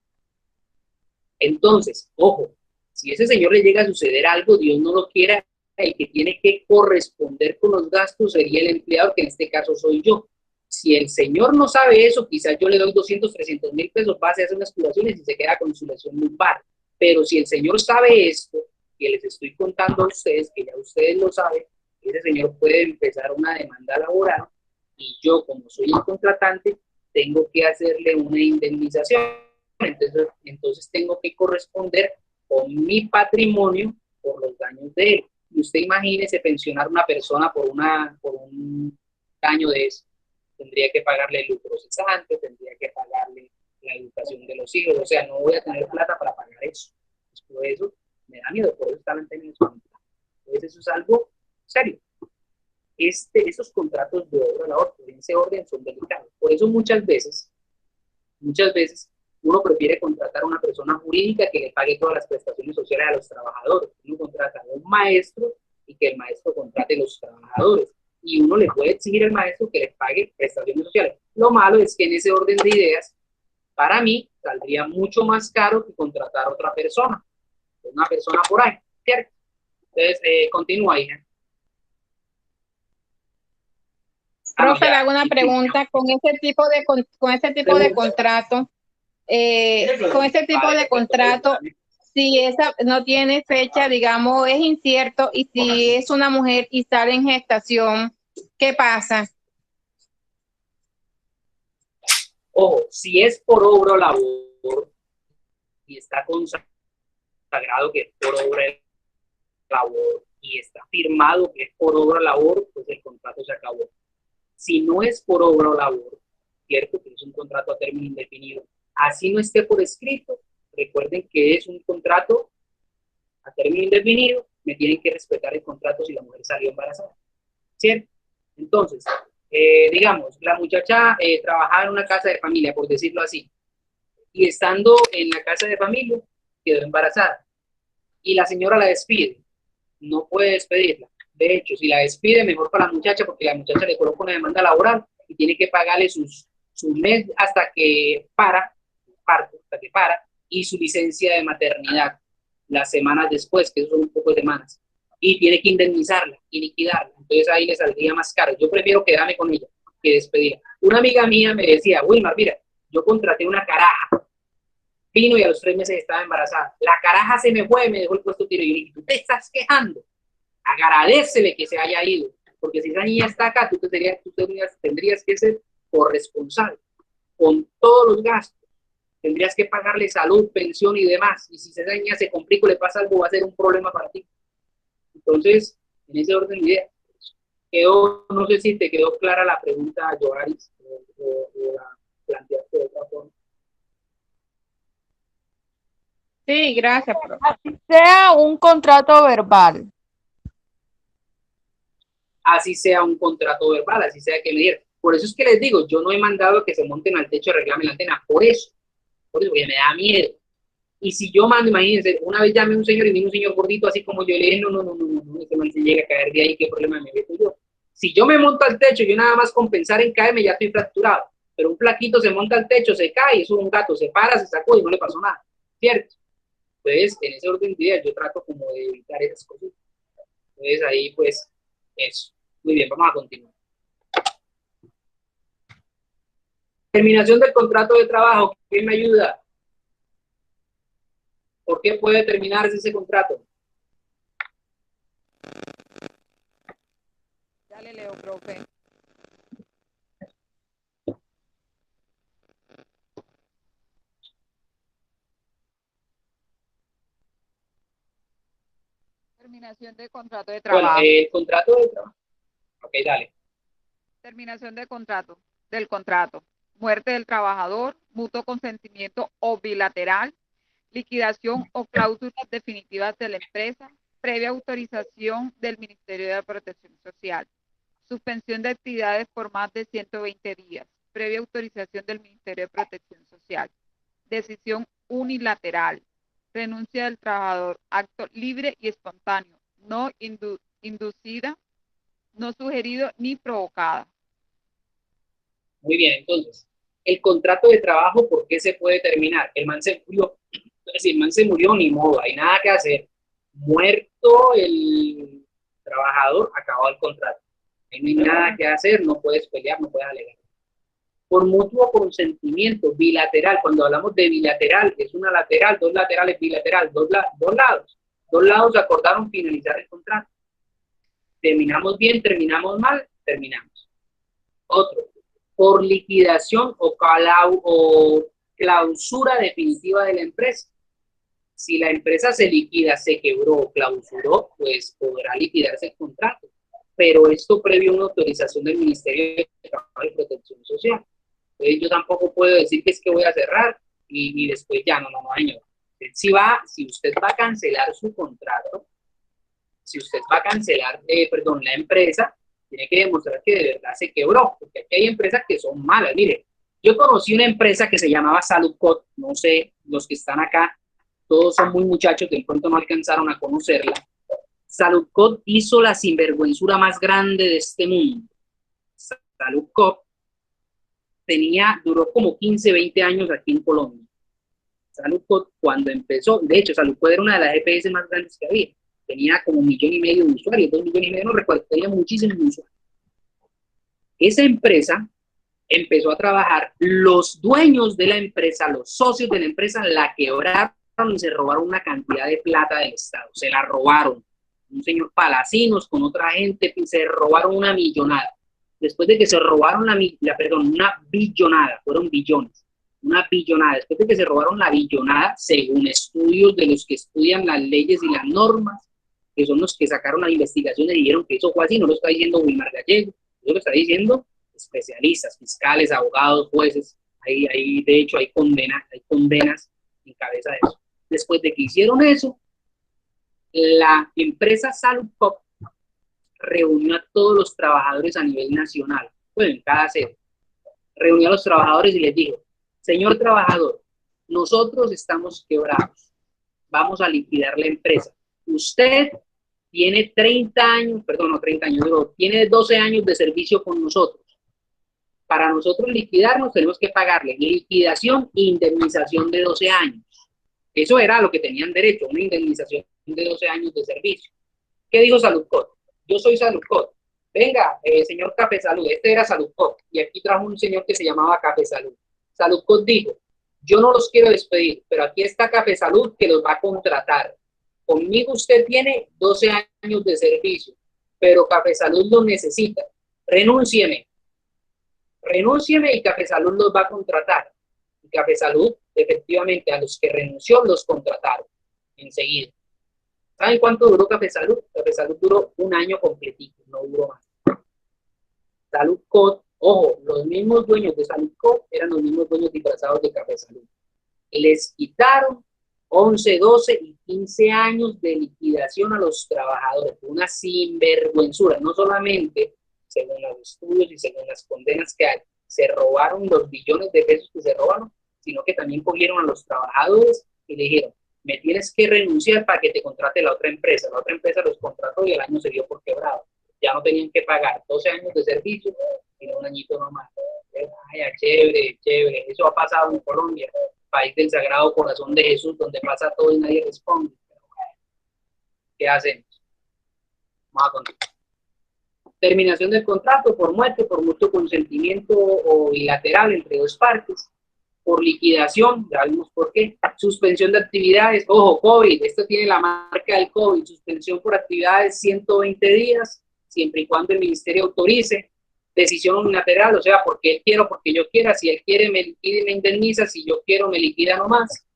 Entonces, ojo, si a ese señor le llega a suceder algo, Dios no lo quiera, el que tiene que corresponder con los gastos sería el empleador, que en este caso soy yo. Si el señor no sabe eso, quizás yo le doy 200, 300 mil pesos, va a hacer unas curaciones y se queda con su lesión lumbar. Pero si el señor sabe esto, que les estoy contando a ustedes, que ya ustedes lo saben, ese señor puede empezar una demanda laboral y yo, como soy el contratante, tengo que hacerle una indemnización. Entonces tengo que corresponder con mi patrimonio por los daños de él. Y usted imagínese pensionar a una persona por un daño de eso. Tendría que pagarle el lucro cesante, tendría que pagarle la educación de los hijos, o sea, no voy a tener plata para pagar eso. Por eso me da miedo, por eso está en términos contratos. Entonces eso es algo serio. Esos contratos de obra labor, por ese orden, son delicados. Por eso muchas veces, uno prefiere contratar a una persona jurídica que le pague todas las prestaciones sociales a los trabajadores. Uno contrata a un maestro y que el maestro contrate a los trabajadores. Y uno le puede exigir al maestro que les pague prestaciones sociales. Lo malo es que en ese orden de ideas, para mí, saldría mucho más caro que contratar a otra persona. Una persona por ahí, ¿cierto? Entonces, continúa, hija. Profe, le hago una pregunta. Con ese tipo de contrato, si esa no tiene fecha, digamos, es incierto, y si es una mujer y sale en gestación, ¿qué pasa? Ojo, si es por obra o labor y está consagrado que es por obra o labor y está firmado que es por obra o labor, pues el contrato se acabó. Si no es por obra o labor, cierto, que es un contrato a término indefinido, así no esté por escrito, recuerden que es un contrato a término indefinido, me tienen que respetar el contrato si la mujer salió embarazada, ¿cierto? Entonces, digamos, la muchacha trabajaba en una casa de familia, por decirlo así, y estando en la casa de familia, quedó embarazada, y la señora la despide, no puede despedirla. De hecho, si la despide, mejor para la muchacha, porque la muchacha le coloca una demanda laboral y tiene que pagarle su mes hasta que parto, hasta que para, y su licencia de maternidad las semanas después, que son un poco de semanas, y tiene que indemnizarla y liquidarla. Entonces ahí le saldría más caro. Yo prefiero quedarme con ella que despedirla. Una amiga mía me decía, Wilmar, mira, yo contraté una caraja, vino y a los 3 meses estaba embarazada. La caraja se me fue, me dejó el puesto tiro. Y yo le dije, tú te estás quejando, agradécele que se haya ido, porque si esa niña está acá, tú tendrías que ser corresponsable con todos los gastos. Tendrías que pagarle salud, pensión y demás. Y si esa niña se complica o le pasa algo, va a ser un problema para ti. Entonces, en ese orden de ideas, no sé si te quedó clara la pregunta, Joaris, o la planteaste de otra forma. Sí, gracias, profe. Así sea un contrato verbal. Así sea un contrato verbal, así sea que me digan. Por eso es que les digo, yo no he mandado que se monten al techo y reclamen la antena, por eso, porque me da miedo. Y si yo mando, imagínense, una vez llamé a un señor y vino un señor gordito así como yo, le dije, no, ese man se llega a caer de ahí, ¿qué problema me meto yo? Si yo me monto al techo, yo nada más con pensar en caerme ya estoy fracturado, pero un flaquito se monta al techo, se cae, eso es un gato, se para, se sacó y no le pasó nada, ¿cierto? Entonces, en ese orden de ideas, yo trato como de evitar esas cosas. Entonces, ahí, pues, eso. Muy bien, vamos a continuar. Terminación del contrato de trabajo, ¿quién me ayuda? ¿Por qué puede terminarse ese contrato? Ya le leo, profe. Terminación del contrato de trabajo. Bueno, el contrato de trabajo. Ok, dale. Terminación del contrato. Muerte del trabajador, mutuo consentimiento o bilateral, liquidación o cláusulas definitivas de la empresa, previa autorización del Ministerio de Protección Social, suspensión de actividades por más de 120 días, previa autorización del Ministerio de Protección Social, decisión unilateral, renuncia del trabajador, acto libre y espontáneo, no inducida, no sugerido ni provocada. Muy bien, entonces, el contrato de trabajo, ¿por qué se puede terminar? El man se murió. Si el man se murió, ni modo, hay nada que hacer. Muerto el trabajador, acabó el contrato. Ahí no hay nada que hacer, no puedes pelear, no puedes alegar. Por mutuo consentimiento, bilateral. Cuando hablamos de bilateral, es una lateral, dos laterales, bilateral, dos lados. Dos lados acordaron finalizar el contrato. Terminamos bien, terminamos mal, terminamos. Otro, por liquidación o clausura definitiva de la empresa. Si la empresa se liquida, se quebró o clausuró, pues podrá liquidarse el contrato. Pero esto previo a una autorización del Ministerio de Trabajo y Protección Social. Entonces yo tampoco puedo decir que es que voy a cerrar y después ya, no, señor. Si usted va a cancelar su contrato, si usted va a cancelar, la empresa, tiene que demostrar que de verdad se quebró, porque aquí hay empresas que son malas. Mire, yo conocí una empresa que se llamaba Saludcot, no sé, los que están acá, todos son muy muchachos, de pronto no alcanzaron a conocerla. Saludcot hizo la sinvergüenzura más grande de este mundo. Saludcot duró como 15, 20 años aquí en Colombia. Saludcot, cuando empezó, de hecho, Saludcot era una de las EPS más grandes que había. Tenía como 1,5 millones de usuarios, 2,5 millones, no recuerdo, tenía muchísimos usuarios. Esa empresa empezó a trabajar, los dueños de la empresa, los socios de la empresa, la quebraron y se robaron una cantidad de plata del Estado, se la robaron. Un señor Palacinos con otra gente, se robaron una millonada. después de que se robaron una billonada, fueron billones, una billonada, después de que se robaron la billonada, según estudios de los que estudian las leyes y las normas, que son los que sacaron las investigaciones y dijeron que eso fue así, no lo está diciendo Wilmar Gallego, eso lo está diciendo especialistas, fiscales, abogados, jueces, de hecho hay condenas en cabeza de eso. Después de que hicieron eso, la empresa Saludcop reunió a todos los trabajadores a nivel nacional, bueno, en cada sede, reunió a los trabajadores y les dijo, señor trabajador, nosotros estamos quebrados, vamos a liquidar la empresa. Usted tiene 30 años, perdón, no 30 años, pero tiene 12 años de servicio con nosotros. Para nosotros liquidarnos tenemos que pagarle liquidación e indemnización de 12 años. Eso era lo que tenían derecho, una indemnización de 12 años de servicio. ¿Qué dijo Saludcop? Yo soy Saludcop. Venga, señor Café Salud, este era Saludcop. Y aquí trajo un señor que se llamaba Café Salud. Saludcop dijo, yo no los quiero despedir, pero aquí está Café Salud que los va a contratar. Conmigo usted tiene 12 años de servicio, pero Café Salud los necesita. Renúncieme y Café Salud los va a contratar. Y Café Salud, efectivamente, a los que renunció los contrataron enseguida. ¿Saben cuánto duró Café Salud? Café Salud duró un año completito, no duró más. Saludcop, ojo, los mismos dueños de Saludcop eran los mismos dueños disfrazados de Café Salud. Les quitaron 11, 12 y 15 años de liquidación a los trabajadores. Una sinvergüenzura, no solamente según los estudios y según las condenas que hay, se robaron los billones de pesos que se robaron, sino que también cogieron a los trabajadores y le dijeron, me tienes que renunciar para que te contrate la otra empresa. La otra empresa los contrató y el año se dio por quebrado. Ya no tenían que pagar 12 años de servicio, sino un añito nomás. Ay, chévere, chévere. Eso ha pasado en Colombia, país del Sagrado Corazón de Jesús, donde pasa todo y nadie responde. Pero bueno, ¿qué hacemos? Vamos a continuar. Terminación del contrato por muerte, por mutuo consentimiento o bilateral entre dos partes, por liquidación, ya vimos por qué, suspensión de actividades, ojo, COVID, esto tiene la marca del COVID, suspensión por actividades 120 días, siempre y cuando el ministerio autorice, decisión unilateral, o sea, porque él quiere o porque yo quiera, si él quiere me liquida y me indemniza, si yo quiero me liquida nomás,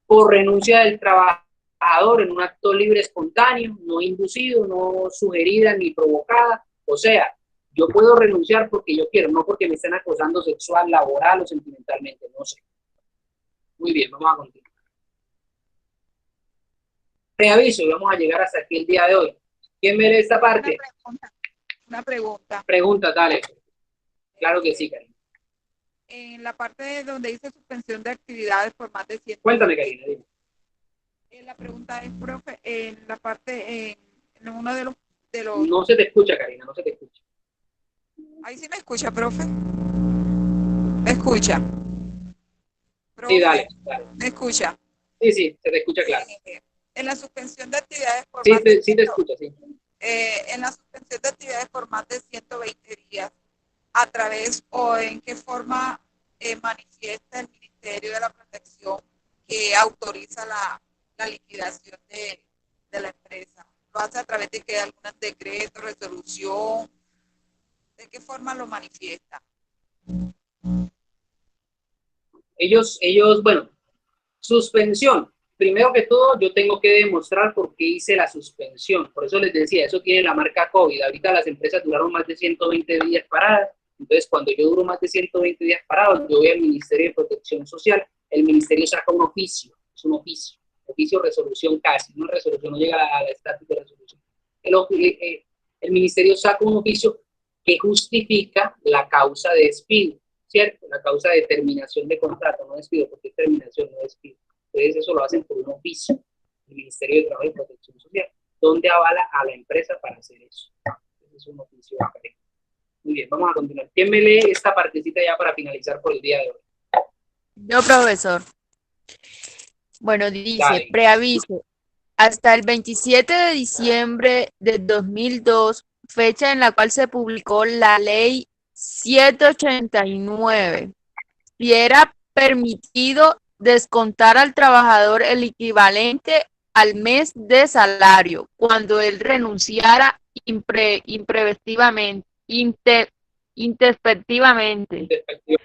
por renuncia del trabajador en un acto libre espontáneo, no inducido, no sugerida ni provocada, o sea, yo puedo renunciar porque yo quiero, no porque me estén acosando sexual, laboral o sentimentalmente, no sé. Muy bien, vamos a continuar. Preaviso, y vamos a llegar hasta aquí el día de hoy. ¿Quién me lee esta parte? Una pregunta. Pregunta, dale. Claro que sí, Karina. En la parte donde dice suspensión de actividades por más de 100. Cuéntame, Karina, dime. La pregunta es, profe, en la parte, en uno de los... No se te escucha, Karina, no se te escucha. Ahí sí me escucha, profe. ¿Me escucha? Profe, Sí, dale. ¿me escucha? Sí, se te escucha claro. En la suspensión de actividades por sí, más de... Sí, te escucha, sí. En la suspensión de actividades por más de 120 días, ¿a través o en qué forma manifiesta el Ministerio de la Protección que autoriza la liquidación de la empresa? ¿Lo hace a través de que algún decreto, resolución? ¿De qué forma lo manifiesta? Ellos, bueno, suspensión. Primero que todo, yo tengo que demostrar por qué hice la suspensión. Por eso les decía, eso tiene la marca COVID. Ahorita las empresas duraron más de 120 días paradas. Entonces, cuando yo duro más de 120 días parados, yo voy al Ministerio de Protección Social. El ministerio saca un oficio. Es un oficio resolución casi. No resolución, no llega a la estatus de resolución. El ministerio saca un oficio que justifica la causa de despido, ¿cierto? La causa de terminación de contrato, no despido, porque es terminación, no despido. Entonces eso lo hacen por un oficio, el Ministerio de Trabajo y Protección Social, donde avala a la empresa para hacer eso. Ese es un oficio académico. Muy bien, vamos a continuar. ¿Quién me lee esta partecita ya para finalizar por el día de hoy? Yo, profesor. Bueno, dice, Dale. preaviso. Hasta el 27 de diciembre de 2002, fecha en la cual se publicó la ley 789, y era permitido descontar al trabajador el equivalente al mes de salario cuando él renunciara imprevisiblemente introspectivamente Despectivo.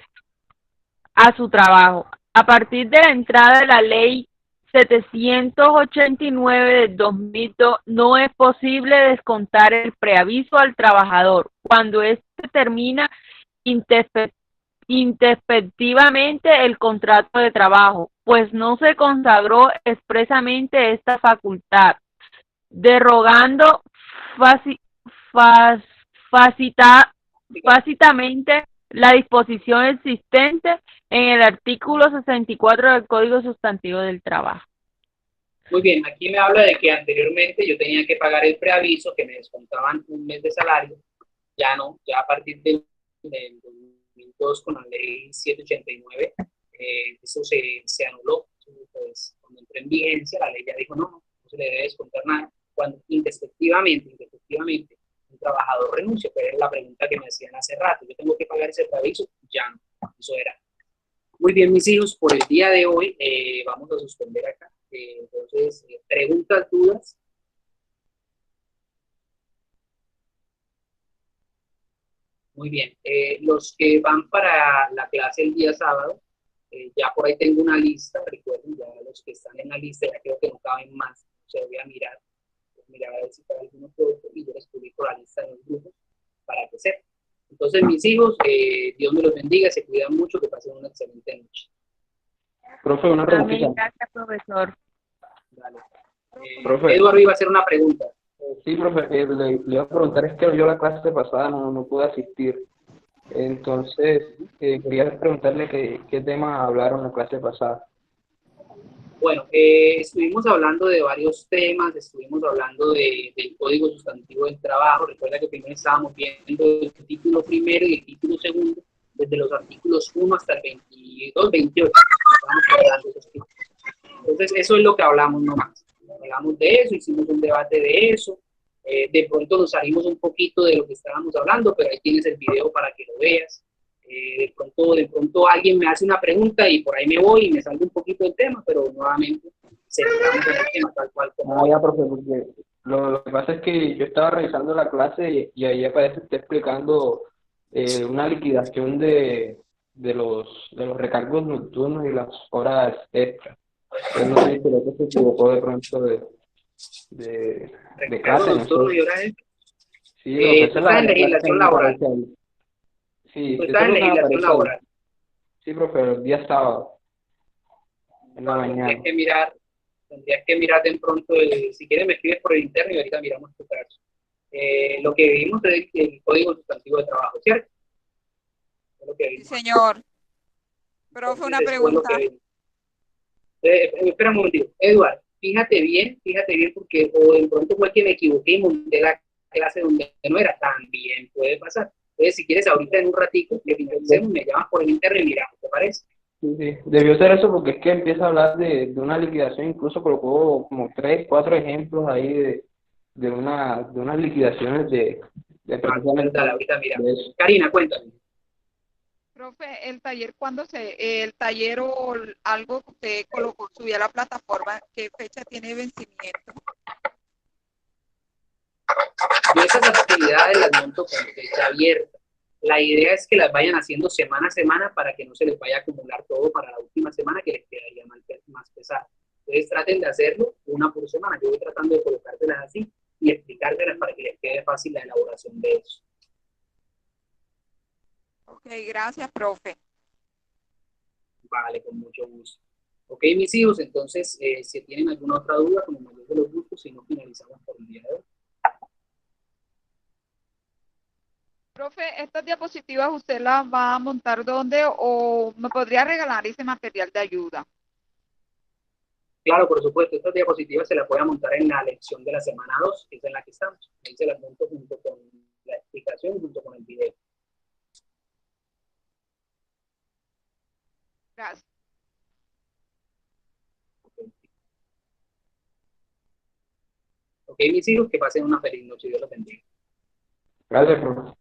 a su trabajo. A partir de la entrada de la ley 789 del 2002, no es posible descontar el preaviso al trabajador cuando éste termina introspectivamente el contrato de trabajo, pues no se consagró expresamente esta facultad, derogando básicamente la disposición existente en el artículo 64 del Código Sustantivo del Trabajo. Muy bien, aquí me habla de que anteriormente yo tenía que pagar el preaviso, que me descontaban un mes de salario. Ya no, ya a partir del 2002 con la ley 789, eso se anuló. Entonces, cuando entró en vigencia, la ley ya dijo no se le debe descontar nada. Cuando indefectivamente, un trabajador renuncia, pero es la pregunta que me hacían hace rato, yo tengo que pagar ese preaviso, ya no, eso era. Muy bien, mis hijos, por el día de hoy vamos a suspender acá. Entonces, preguntas, dudas. Muy bien. Los que van para la clase el día sábado, ya por ahí tengo una lista, recuerden, ya los que están en la lista, ya creo que no caben más. O sea, voy a mirar a ver si cabe alguno otro y yo les publico la lista en los grupos para que sepan. Entonces, mis hijos, Dios me los bendiga, se cuidan mucho, que pasen una excelente noche. Profe, una preguntita. Amén, gracias, profesor. Dale. Profe. Eduardo iba a hacer una pregunta. Sí, profe, le iba a preguntar, es que yo la clase pasada no pude asistir. Entonces, quería preguntarle qué temas hablaron la clase pasada. Bueno, estuvimos hablando de varios temas, estuvimos hablando del Código Sustantivo del Trabajo. Recuerda que primero estábamos viendo el título primero y el título segundo, desde los artículos 1 hasta el 22, 28. Estábamos hablando de esos títulos. Entonces, eso es lo que hablamos nomás. Hablamos de eso, hicimos un debate de eso. De pronto nos salimos un poquito de lo que estábamos hablando, pero ahí tienes el video para que lo veas. De pronto alguien me hace una pregunta y por ahí me voy y me salgo un poquito del tema, pero nuevamente centramos en el tema tal cual como ya, profe, porque lo que pasa es que yo estaba revisando la clase y ahí aparece usted explicando una liquidación de los recargos nocturnos y las horas extras. Yo no sé si creo que se equivocó de pronto de clase, no sé. y horas extras. Sí, profe, esa Tú es estás en la legislación laboral. Sí, Tú eso estás es en lo que me legislación aparece ahí. laboral. Sí, profe, el día sábado, en la mañana. Tendrías que mirar de pronto, si quieres me escribes por el interno y ahorita miramos tu caso. Lo que vimos es el Código Sustantivo de Trabajo, ¿cierto? Es lo que Sí, señor. Profe, una pregunta. Espera un momentito. Eduardo, fíjate bien, porque o de pronto fue que me equivoqué y monté la clase donde no era, también puede pasar. Entonces, si quieres, ahorita en un ratito, que finalicemos, me llamas por el interno y miramos, ¿te parece? Sí, debió ser eso porque es que empieza a hablar de una liquidación, incluso colocó como 3, 4 ejemplos ahí de unas liquidaciones de precisamente Dale, ahorita mira. de eso. Karina, cuéntame. Profe, el taller, el taller o algo que usted colocó, subió a la plataforma, ¿qué fecha tiene vencimiento? Yo esas actividades las monto con fecha abierta. La idea es que las vayan haciendo semana a semana para que no se les vaya a acumular todo para la última semana que les quedaría más pesado. Entonces traten de hacerlo una por semana. Yo voy tratando de colocárselas así y explicárselas para que les quede fácil la elaboración de eso. Ok, gracias, profe. Vale, con mucho gusto. Ok, mis hijos, entonces, si tienen alguna otra duda, como mayor de los grupos, si no finalizamos por el día de hoy. Profe, ¿estas diapositivas usted las va a montar dónde o me podría regalar ese material de ayuda? Claro, por supuesto, estas diapositivas se las voy a montar en la lección de la semana 2, que es en la que estamos. Ahí se las monto junto con la explicación, junto con el video. Gracias. Ok, mis hijos, que pasen una feliz noche. Dios los bendiga. Gracias, profe.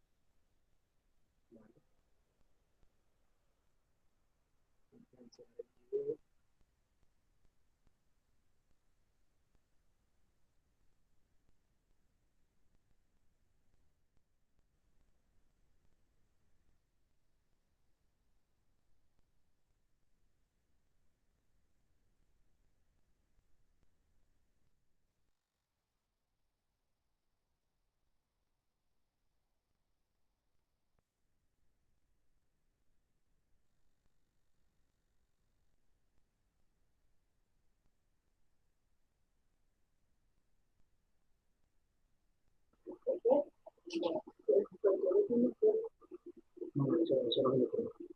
No, eso no es lo que creo.